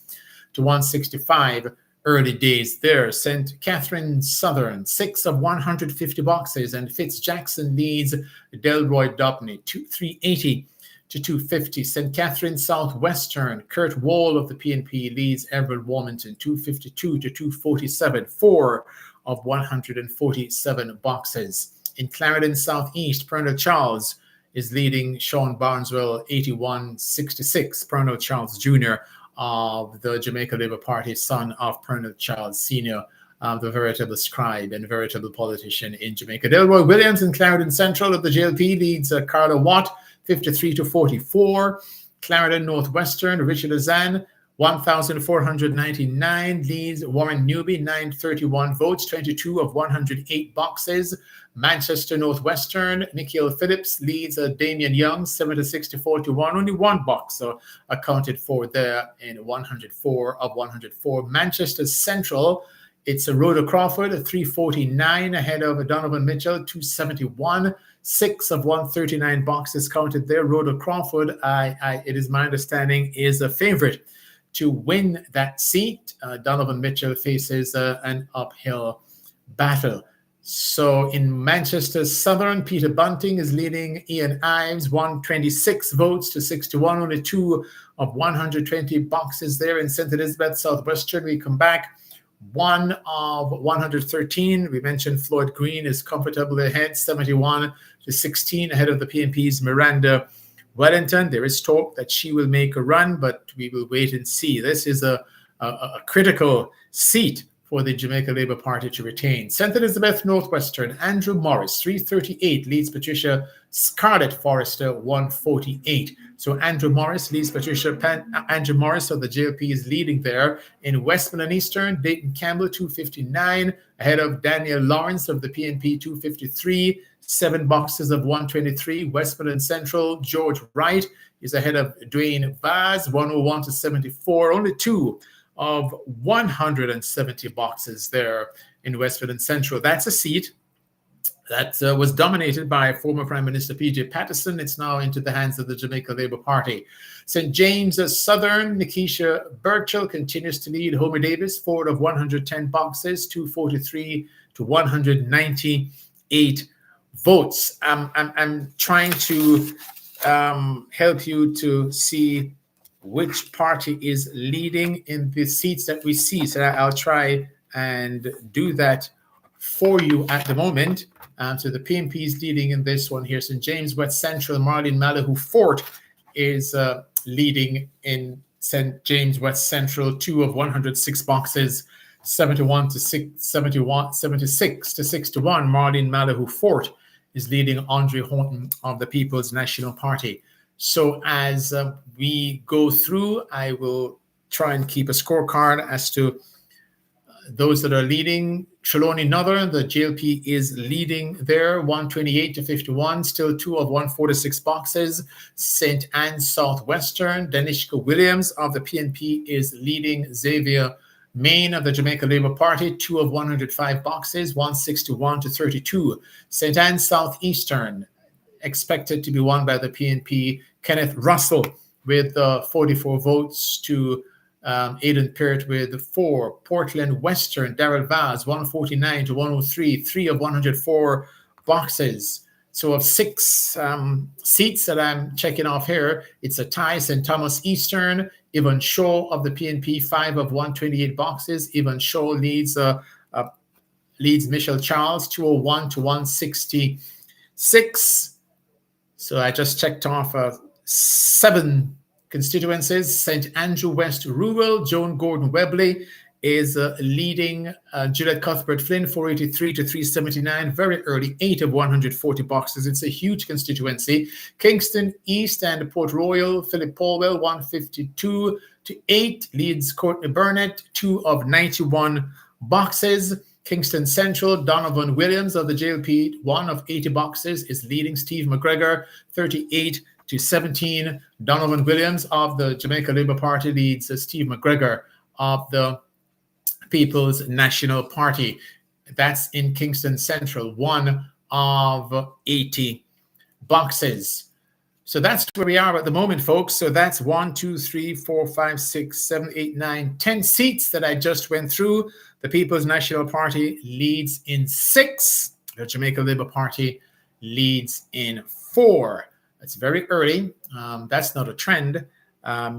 to 165. Early days there. St. Catherine Southern, 6 of 150 boxes, and Fitz Jackson leads Delroy Dobney, 380 to 250. St. Catherine Southwestern, Kurt Wall of the PNP leads Everett Warmington, 252 to 247, 4 of 147 boxes. In Clarendon Southeast, Pernell Charles is leading Sean Barneswell, 81-66. Pernell Charles Jr. of the Jamaica Labour Party, son of Pernell Charles Sr., the veritable scribe and veritable politician in Jamaica. Delroy Williams in Clarendon Central of the JLP leads Carla Watt, 53 to 44. Clarendon Northwestern, Richard Azan, 1,499 leads Warren Newby, 931 votes, 22 of 108 boxes. Manchester Northwestern, Nikhil Phillips leads Damian Young, 76 to 41, only 1 box accounted for there in 104 of 104. Manchester Central, it's Rhoda Crawford, 349 ahead of Donovan Mitchell, 271. 6 of 139 boxes counted there. Rhoda Crawford, it is my understanding, is a favorite to win that seat. Donovan Mitchell faces an uphill battle. So in Manchester Southern, Peter Bunting is leading Ian Ives, 126 votes to 61, only 2 of 120 boxes there. In St. Elizabeth Southwestern, we come back, 1 of 113. We mentioned Floyd Green is comfortably ahead, 71 to 16 ahead of the PNP's Miranda Wellington. There is talk that she will make a run, but we will wait and see. This is a critical seat for the Jamaica Labour Party to retain. St. Elizabeth Northwestern, Andrew Morris, 338, leads Patricia Scarlett Forrester, 148. So Andrew Morris leads Patricia Andrew Morris of the JLP is leading there. In Westmoreland Eastern, Dayton Campbell, 259, ahead of Daniel Lawrence of the PNP, 253, 7 boxes of 123. Westmoreland Central, George Wright is ahead of Dwayne Vaz, 101 to 74, only 2 of 170 boxes there in Westmoreland Central. That's a seat that was dominated by former Prime Minister P.J. Patterson. It's now into the hands of the Jamaica Labour Party. St. James Southern, Nikisha Burchell continues to lead. Homer Davis, forward of 110 boxes, 243 to 198 votes. I'm trying to help you to see which party is leading in the seats that we see. So I'll try and do that for you at the moment. So the PNP is leading in this one here. St. James West Central, Marlene Malahoo Fort is leading in St. James West Central, 2 of 106 boxes, 71 to 6, 71, 76 to 6 to 1. Marlene Malahoo Fort is leading Andre Horton of the People's National Party. So as we go through, I will try and keep a scorecard as to those that are leading. Trelawney Northern, the JLP is leading there, 128 to 51, still 2 of 146 boxes. St. Anne Southwestern, Danishka Williams of the PNP is leading. Xavier Main of the Jamaica Labour Party, 2 of 105 boxes, 161 to 32. St. Anne Southeastern, expected to be won by the PNP. Kenneth Russell with 44 votes to Aidan Peart with 4. Portland Western, Darrell Vaz, 149 to 103, 3 of 104 boxes. So of 6 seats that I'm checking off here, it's a tie. St. Thomas Eastern, Yvonne Shaw of the PNP, 5 of 128 boxes. Yvonne Shaw leads Michelle Charles, 201 to 166. So I just checked off 7 constituencies. St. Andrew West Rural, Joan Gordon Webley is leading. Juliet Cuthbert Flynn, 483 to 379, very early, 8 of 140 boxes. It's a huge constituency. Kingston East and Port Royal, Philip Paulwell, 152 to 8, leads Courtney Burnett, 2 of 91 boxes. Kingston Central, Donovan Williams of the JLP, 1 of 80 boxes, is leading. Steve McGregor, 38 to 17. Donovan Williams of the Jamaica Labour Party leads Steve McGregor of the People's National Party. That's in Kingston Central, 1 of 80 boxes. So that's where we are at the moment, folks. So that's 1, 2, 3, 4, 5, 6, 7, 8, 9, 10 seats that I just went through. The People's National Party leads in 6. The Jamaica Labour Party leads in 4. It's very early. That's not a trend.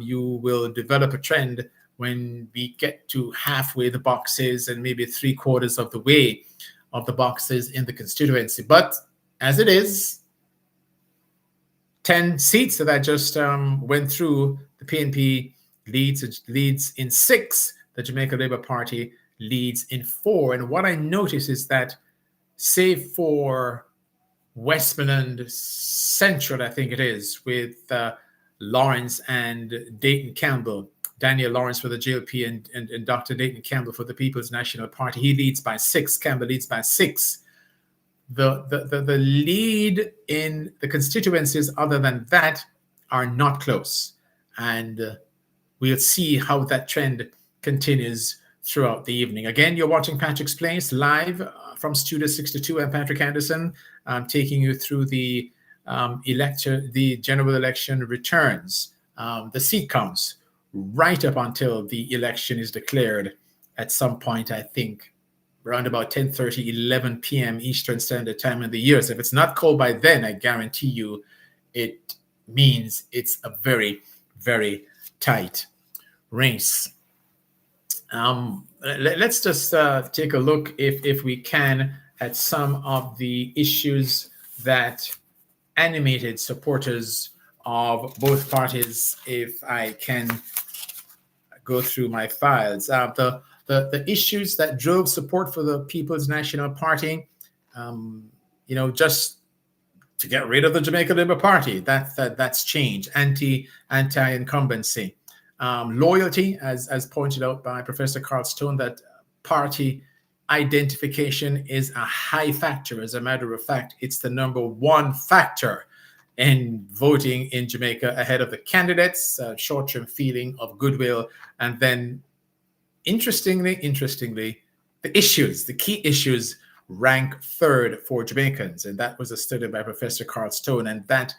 You will develop a trend when we get to halfway the boxes and maybe 3/4 of the way of the boxes in the constituency. But as it is, 10 seats that I just went through, the PNP leads in 6. The Jamaica Labour Party leads in 4. And what I notice is that, save for Westmoreland Central, I think it is, with Lawrence and Dayton Campbell, Daniel Lawrence for the JLP and Dr. Dayton Campbell for the People's National Party. He leads by 6. Campbell leads by 6. The lead in the constituencies other than that are not close. And we'll see how that trend continues throughout the evening. Again, you're watching Patrick Explains live from Studio 62. I'm Patrick Anderson, taking you through the general election returns, the seat counts, right up until the election is declared at some point, I think, around about 10:30, 11 p.m. Eastern Standard Time in the year. So if it's not cold by then, I guarantee you it means it's a very, very tight race. Let's just take a look, if we can, at some of the issues that animated supporters of both parties, if I can go through my files. The the issues that drove support for the People's National Party, just to get rid of the Jamaica Labour Party. That's changed. Anti-incumbency. Loyalty, as pointed out by Professor Carl Stone, that party identification is a high factor. As a matter of fact, it's the number one factor in voting in Jamaica, ahead of the candidates, short-term feeling of goodwill, and then interestingly, the key issues rank third for Jamaicans. And that was a study by Professor Carl Stone, and that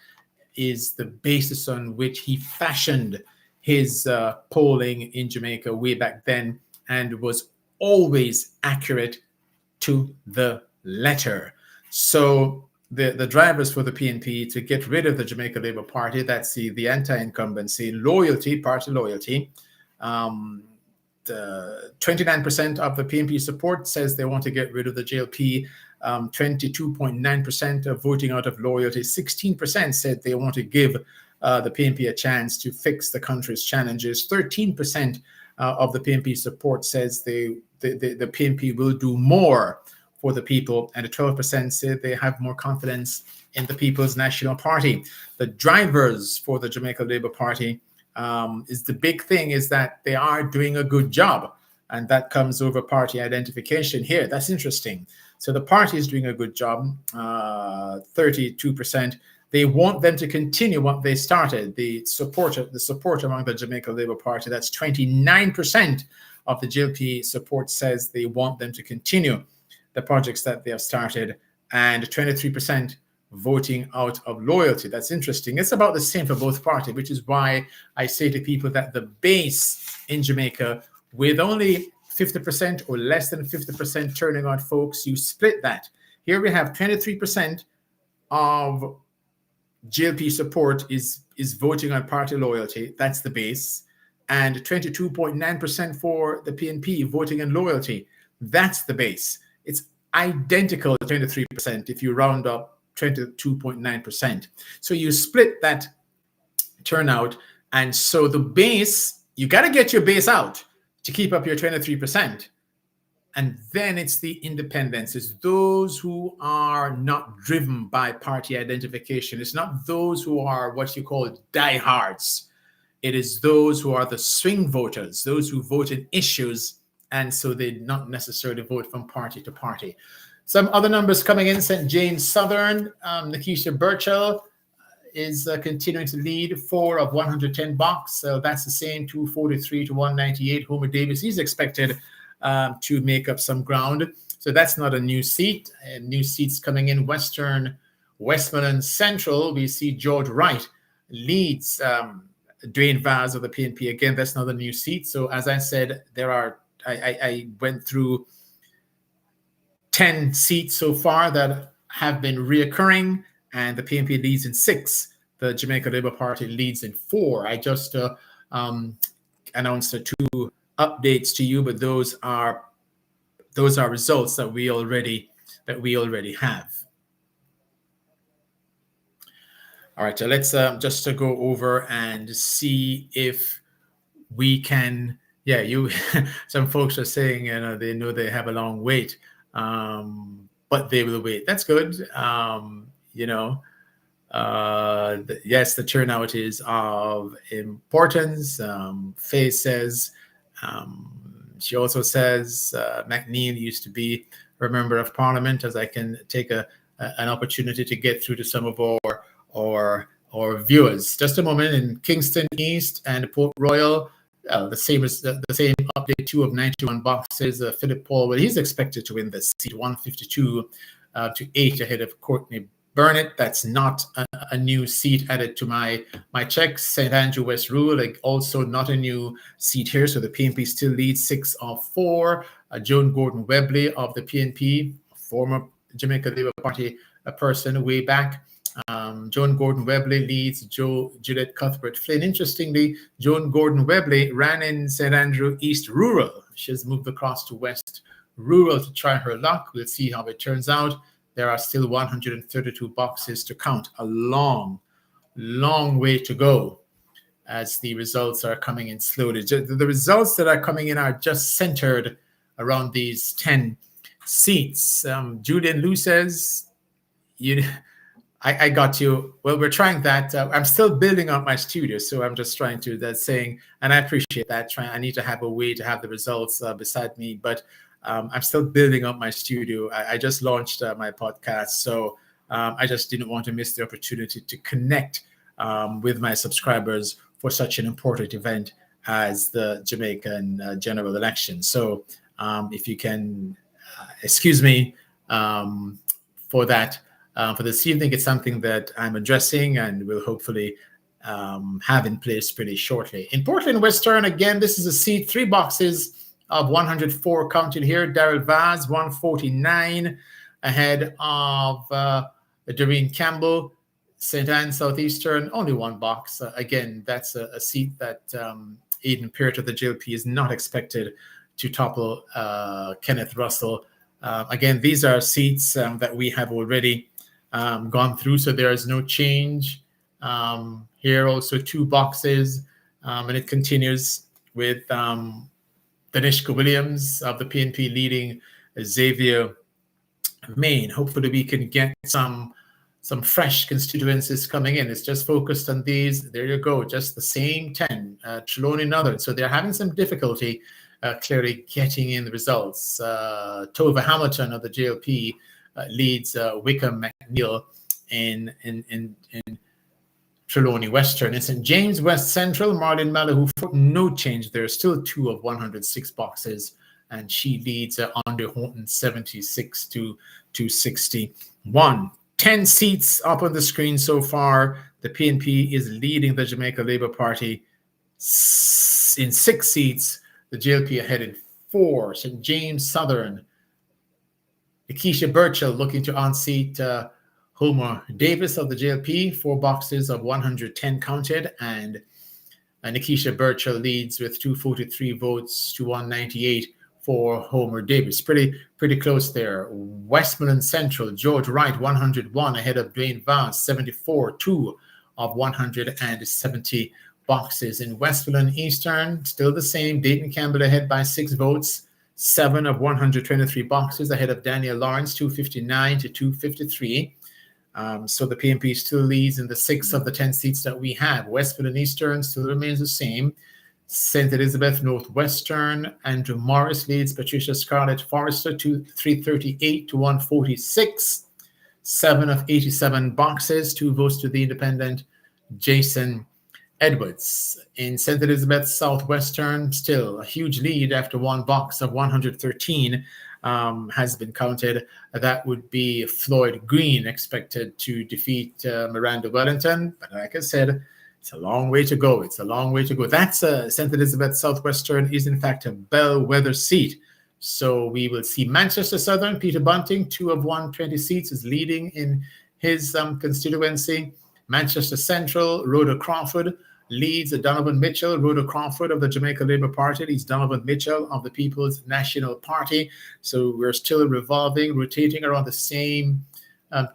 is the basis on which he fashioned his polling in Jamaica way back then, and was always accurate to the letter. So the drivers for the PNP to get rid of the Jamaica Labour Party, that's the anti-incumbency, party loyalty. 29% of the PNP support says they want to get rid of the JLP. 22.9% are voting out of loyalty. 16% said they want to give the PNP a chance to fix the country's challenges. 13% of the PNP support says the PNP will do more for the people, and 12% said they have more confidence in the People's National Party. The drivers for the Jamaica Labour Party is the big thing is that they are doing a good job, and that comes over party identification here. That's interesting. So the party is doing a good job. 32%. They want them to continue what they started. The support among the Jamaica Labour Party, that's 29% of the JLP support says they want them to continue the projects that they have started, and 23% voting out of loyalty. That's interesting. It's about the same for both parties, which is why I say to people that the base in Jamaica, with only 50% or less than 50% turning out folks, you split that. Here we have 23% of JLP support is voting on party loyalty. That's the base. And 22.9% for the PNP voting on loyalty. That's the base. It's identical to 23% if you round up 22.9%. So you split that turnout. And so the base, you got to get your base out to keep up your 23%. And then it's the independents. It's those who are not driven by party identification. It's not those who are what you call diehards. It is those who are the swing voters, those who vote in issues, and so they not necessarily vote from party to party. Some other numbers coming in. St. James Southern, Nikisha Burchell is continuing to lead, 4 of 110 box. So that's the same, 243 to 198. Homer Davis, he's expected to make up some ground. So that's not a new seat. New seats coming in. Westmoreland Central, we see George Wright leads Dwayne Vaz of the PNP. Again, that's not a new seat. So as I said, I went through 10 seats so far that have been reoccurring, and the PNP leads in 6. The Jamaica Labour Party leads in 4. I just announced the 2 updates to you, but those are results that we already have. All right, so let's just to go over and see if we can. Yeah, some folks are saying they know they have a long wait, but they will wait. That's good. Yes, the turnout is of importance. Faye says. She also says McNeil used to be a member of Parliament, as I can take an opportunity to get through to some of our viewers. Just a moment. In Kingston East and Port Royal, the same update, 2 of 91 boxes. Philip Paul, well, he's expected to win the seat, 152 to 8 ahead of Courtney Burnett. That's not a new seat added to my checks. St. Andrew West Rural, also not a new seat here. So the PNP still leads 6 of 4. Joan Gordon Webley of the PNP, former Jamaica Labour Party person way back. Joan Gordon Webley leads Gillette Cuthbert Flynn. Interestingly, Joan Gordon Webley ran in St. Andrew East Rural. She's moved across to West Rural to try her luck. We'll see how it turns out. There are still 132 boxes to count. A long, long way to go as the results are coming in slowly. The results that are coming in are just centered around these 10 seats. Julian Liu says, I got you. Well, we're trying that. I'm still building up my studio, so I'm just trying to, that's saying, and I appreciate that. I need to have a way to have the results beside me, but I'm still building up my studio. I just launched my podcast, so I just didn't want to miss the opportunity to connect with my subscribers for such an important event as the Jamaican general election. So if you can excuse me for that. For this evening, it's something that I'm addressing and will hopefully have in place pretty shortly. In Portland Western, again, this is a seat, 3 boxes of 104 counted here. Daryl Vaz, 149, ahead of Doreen Campbell. St. Anne Southeastern, only 1 box. Again, that's a seat that Aidan Peart of the JLP is not expected to topple Kenneth Russell. Again, these are seats that we have already gone through, so there is no change. Here also 2 boxes, and it continues with Danishka Williams of the PNP leading Xavier Main. Hopefully we can get some fresh constituencies coming in. It's just focused on these. There you go, just the same 10. Trelawney Northern. So they're having some difficulty clearly getting in the results. Tova Hamilton of the JLP leads Wickham McNeil in Trelawney Western. In St. James West Central, Marlene Malahoo, no change there. Still 2 of 106 boxes, and she leads under Horton 76 to 61. 10 seats up on the screen so far. The PNP is leading the Jamaica Labour Party in 6 seats. The JLP ahead in 4. St. James Southern, Nikisha Burchell looking to unseat Homer Davis of the JLP, 4 boxes of 110 counted, and Nikisha Burchell leads with 243 votes to 198 for Homer Davis. Pretty close there. Westmoreland Central, George Wright, 101 ahead of Dwayne Vance, 74, 2 of 170 boxes. In Westmoreland Eastern, still the same. Dayton Campbell ahead by 6 votes, 7 of 123 boxes ahead of Daniel Lawrence, 259 to 253. So the PNP still leads in the 6 of the 10 seats that we have. Westmoreland Eastern still remains the same. St. Elizabeth Northwestern, Andrew Morris leads Patricia Scarlett Forrester to 338 to 146. 7 of 87 boxes, 2 votes to the independent Jason Edwards. In St. Elizabeth Southwestern, still a huge lead after 1 box of 113 has been counted. That would be Floyd Green, expected to defeat Miranda Wellington. But like I said, it's a long way to go. It's a long way to go. That's St. Elizabeth Southwestern is in fact a bellwether seat. So we will see Manchester Southern, Peter Bunting, 2 of 120 seats, is leading in his constituency. Manchester Central, Rhoda Crawford leads Donovan Mitchell. Rhoda Crawford of the Jamaica Labour Party leads Donovan Mitchell of the People's National Party. So we're still revolving, rotating around the same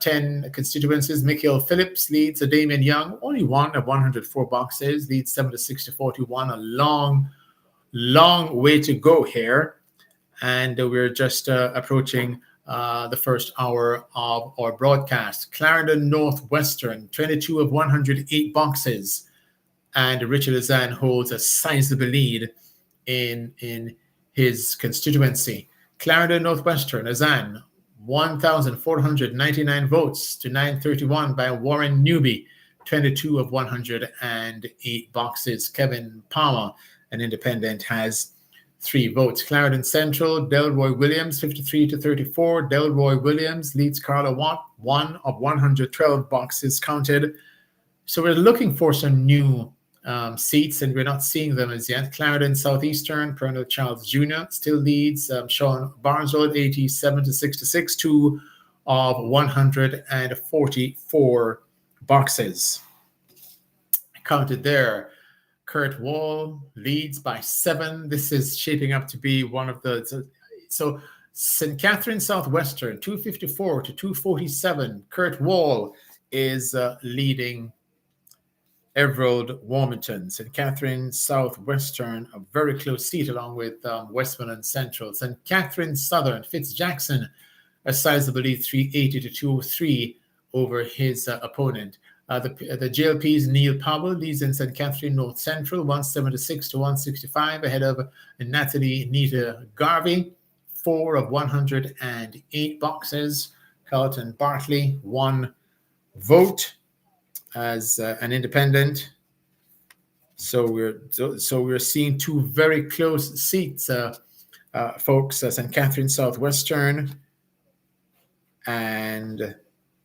10 constituencies. Mikhail Phillips leads Damien Young, only 1 of 104 boxes, leads 76 to 41. A long way to go here. And we're just approaching the first hour of our broadcast. Clarendon Northwestern, 22 of 108 boxes. And Richard Azan holds a sizable lead in his constituency. Clarendon Northwestern, Azan, 1,499 votes to 931 by Warren Newby, 22 of 108 boxes. Kevin Palmer, an independent, has 3 votes. Clarendon Central, Delroy Williams, 53 to 34. Delroy Williams leads Carla Watt, 1 of 112 boxes counted. So we're looking for some new seats, and we're not seeing them as yet. Clarendon Southeastern, Colonel Charles Jr. still leads. Sean Barneswood, 87 to 66, 2 of 144 boxes counted there. Kurt Wall leads by 7. This is shaping up to be one of the... So St. Catherine Southwestern, 254 to 247. Kurt Wall is leading Everald Warmington. St. Catherine Southwestern, a very close seat along with Westmoreland Central. St. Catherine Southern, Fitzjackson, a sizable lead, 380 to 203 over his opponent. The JLP's Neil Powell leads in St. Catherine North Central, 176 to 165, ahead of Natalie Nita Garvey, 4 of 108 boxes. Carlton Bartley, 1 vote as an independent. So we're seeing 2 very close seats, folks. St. Catherine Southwestern and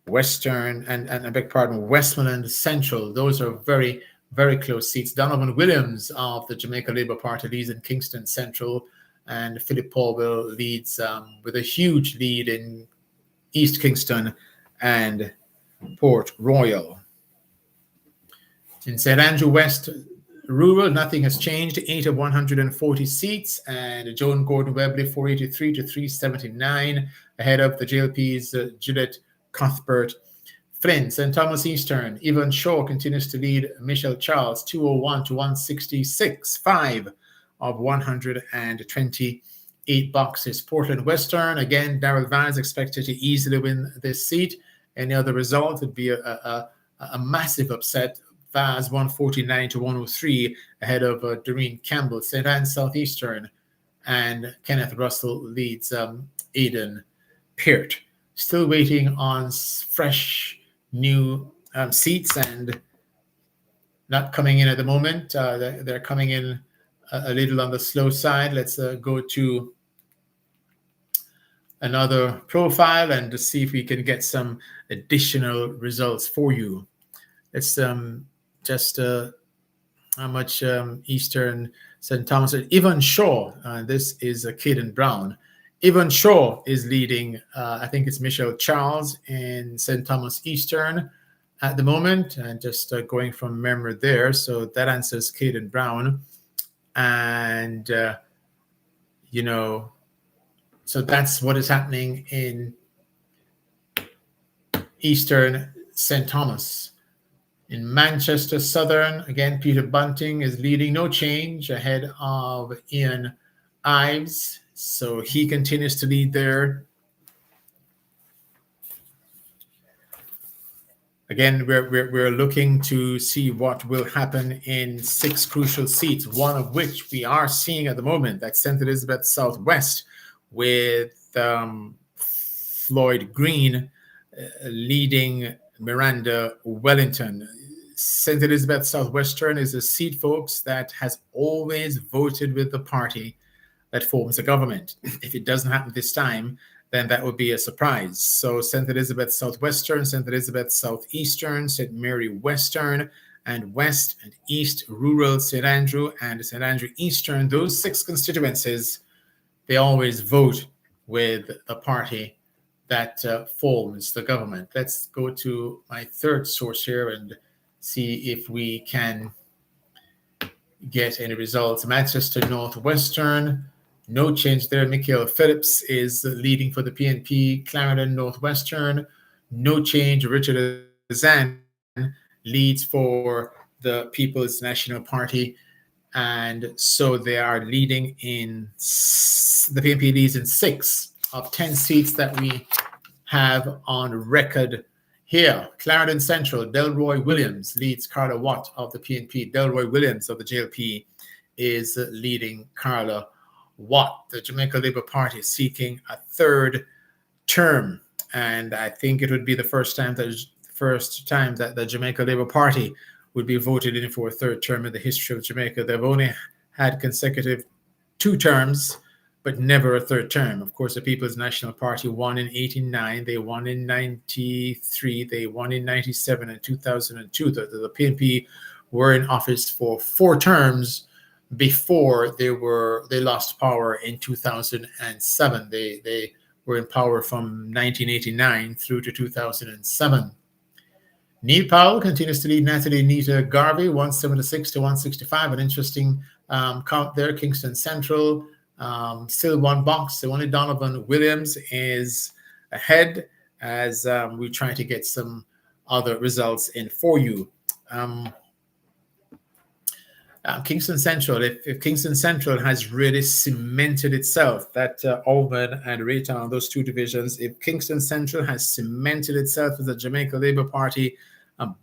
Western, and I beg pardon, Westmoreland Central. Those are very, very close seats. Donovan Williams of the Jamaica Labour Party leads in Kingston Central, and Philip Paulville leads with a huge lead in East Kingston and Port Royal. In St. Andrew West Rural, nothing has changed. 8 of 140 seats, and Joan Gordon Webley 483 to 379, ahead of the JLP's Juliet Cuthbert Flynn. St. Thomas Eastern, Evan Shaw continues to lead Michelle Charles 201 to 166, 5 of 128 boxes. Portland Western, again, Darrell Vaz expected to easily win this seat. Any other result would be a massive upset. Vaz 149 to 103, ahead of Doreen Campbell. St. Anne Southeastern and Kenneth Russell leads Aidan Peart. Still waiting on fresh new seats, and not coming in at the moment. They're coming in a little on the slow side. Let's go to another profile and to see if we can get some additional results for you. Let's just how much Eastern St. Thomas. Evan Shaw, this is Caden Brown. Evan Shaw is leading, I think it's Michelle Charles in St. Thomas Eastern at the moment, and just going from memory there. So that answers Caden Brown. And, so that's what is happening in Eastern St. Thomas. In Manchester Southern, again, Peter Bunting is leading, no change, ahead of Ian Ives. So he continues to lead there. Again, we're looking to see what will happen in 6 crucial seats, one of which we are seeing at the moment. That's St. Elizabeth Southwest, with Floyd Green leading Miranda Wellington. St. Elizabeth Southwestern is a seat, folks, that has always voted with the party that forms a government. If it doesn't happen this time, then that would be a surprise. So St. Elizabeth Southwestern, St. Elizabeth Southeastern, St. Mary Western, and West and East Rural, St. Andrew, and St. Andrew Eastern, those 6 constituencies, they always vote with the party that forms the government. Let's go to my third source here and see if we can get any results. Manchester Northwestern, no change there. Michael Phillips is leading for the PNP. Clarendon Northwestern, no change. Richard Azan leads for the People's National Party. And so they are leading in, the PNP leads in 6 of 10 seats that we have on record here. Clarendon Central, Delroy Williams leads Carla Watt of the PNP. Delroy Williams of the JLP is leading Carla Watt. The Jamaica Labour Party seeking a 3rd term, and I think it would be the first time that the Jamaica Labour Party would be voted in for a 3rd term in the history of Jamaica. They've only had consecutive 2 terms, but never a 3rd term. Of course, the People's National Party won in 1989, they won in 1993, they won in 1997 and 2002. The PNP were in office for 4 terms before they lost power in 2007. They were in power from 1989 through to 2007. Neil Powell continues to lead Natalie Nita Garvey, 176 to 165. An interesting count there. Kingston Central, still 1 box. So only Donovan Williams is ahead as we try to get some other results in for you. Kingston Central, if Kingston Central has really cemented itself, that Auburn and Raytown, those two divisions, if Kingston Central has cemented itself as a Jamaica Labour Party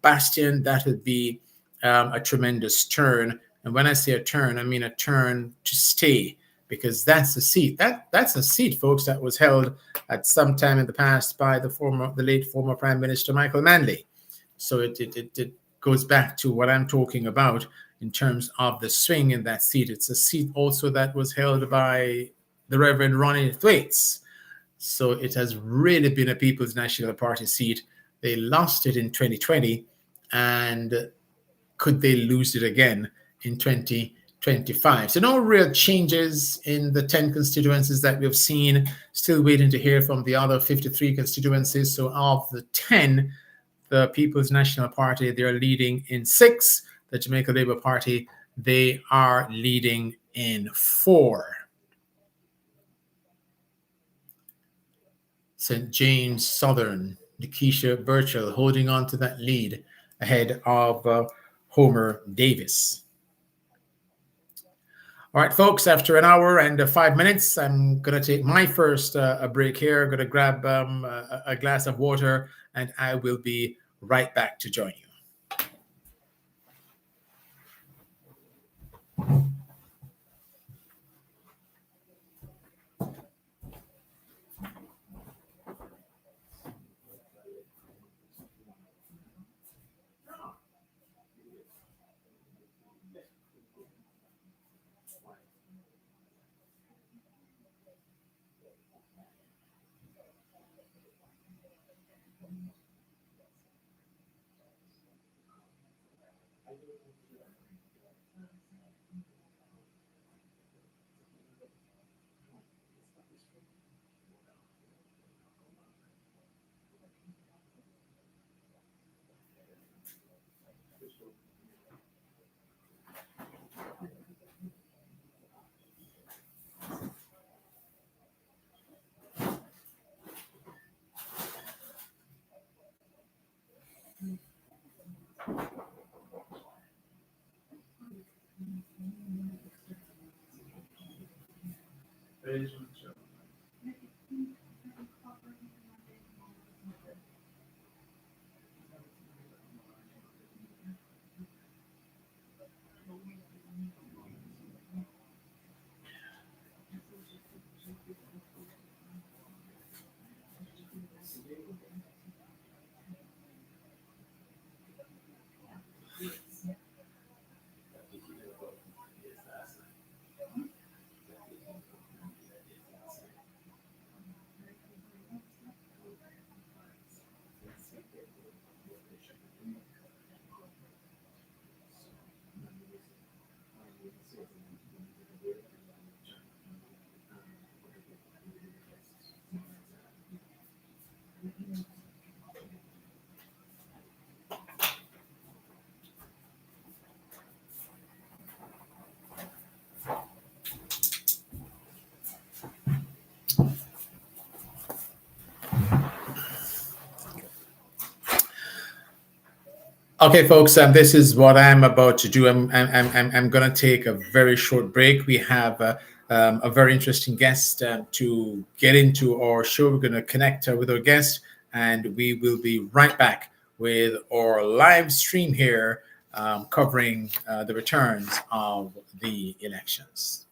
bastion, that would be a tremendous turn. And when I say a turn, I mean a turn to stay, because that's a seat. That's a seat, folks, that was held at some time in the past by the late former Prime Minister Michael Manley. So it goes back to what I'm talking about in terms of the swing in that seat. It's a seat also that was held by the Reverend Ronnie Thwaites. So it has really been a People's National Party seat. They lost it in 2020, and could they lose it again in 2025? So no real changes in the 10 constituencies that we've seen. Still waiting to hear from the other 53 constituencies. So of the 10, the People's National Party, they're leading in 6. The Jamaica Labour Party, they are leading in 4. St. James Southern, Nikisha Burchell holding on to that lead ahead of Homer Davis. All right, folks, after an hour and 5 minutes, I'm going to take my first break here. I'm going to grab a glass of water, and I will be right back to join you. Okay, folks, this is what I'm about to do. I'm going to take a very short break. We have a very interesting guest to get into our show. We're going to connect with our guest, and we will be right back with our live stream here covering the returns of the elections.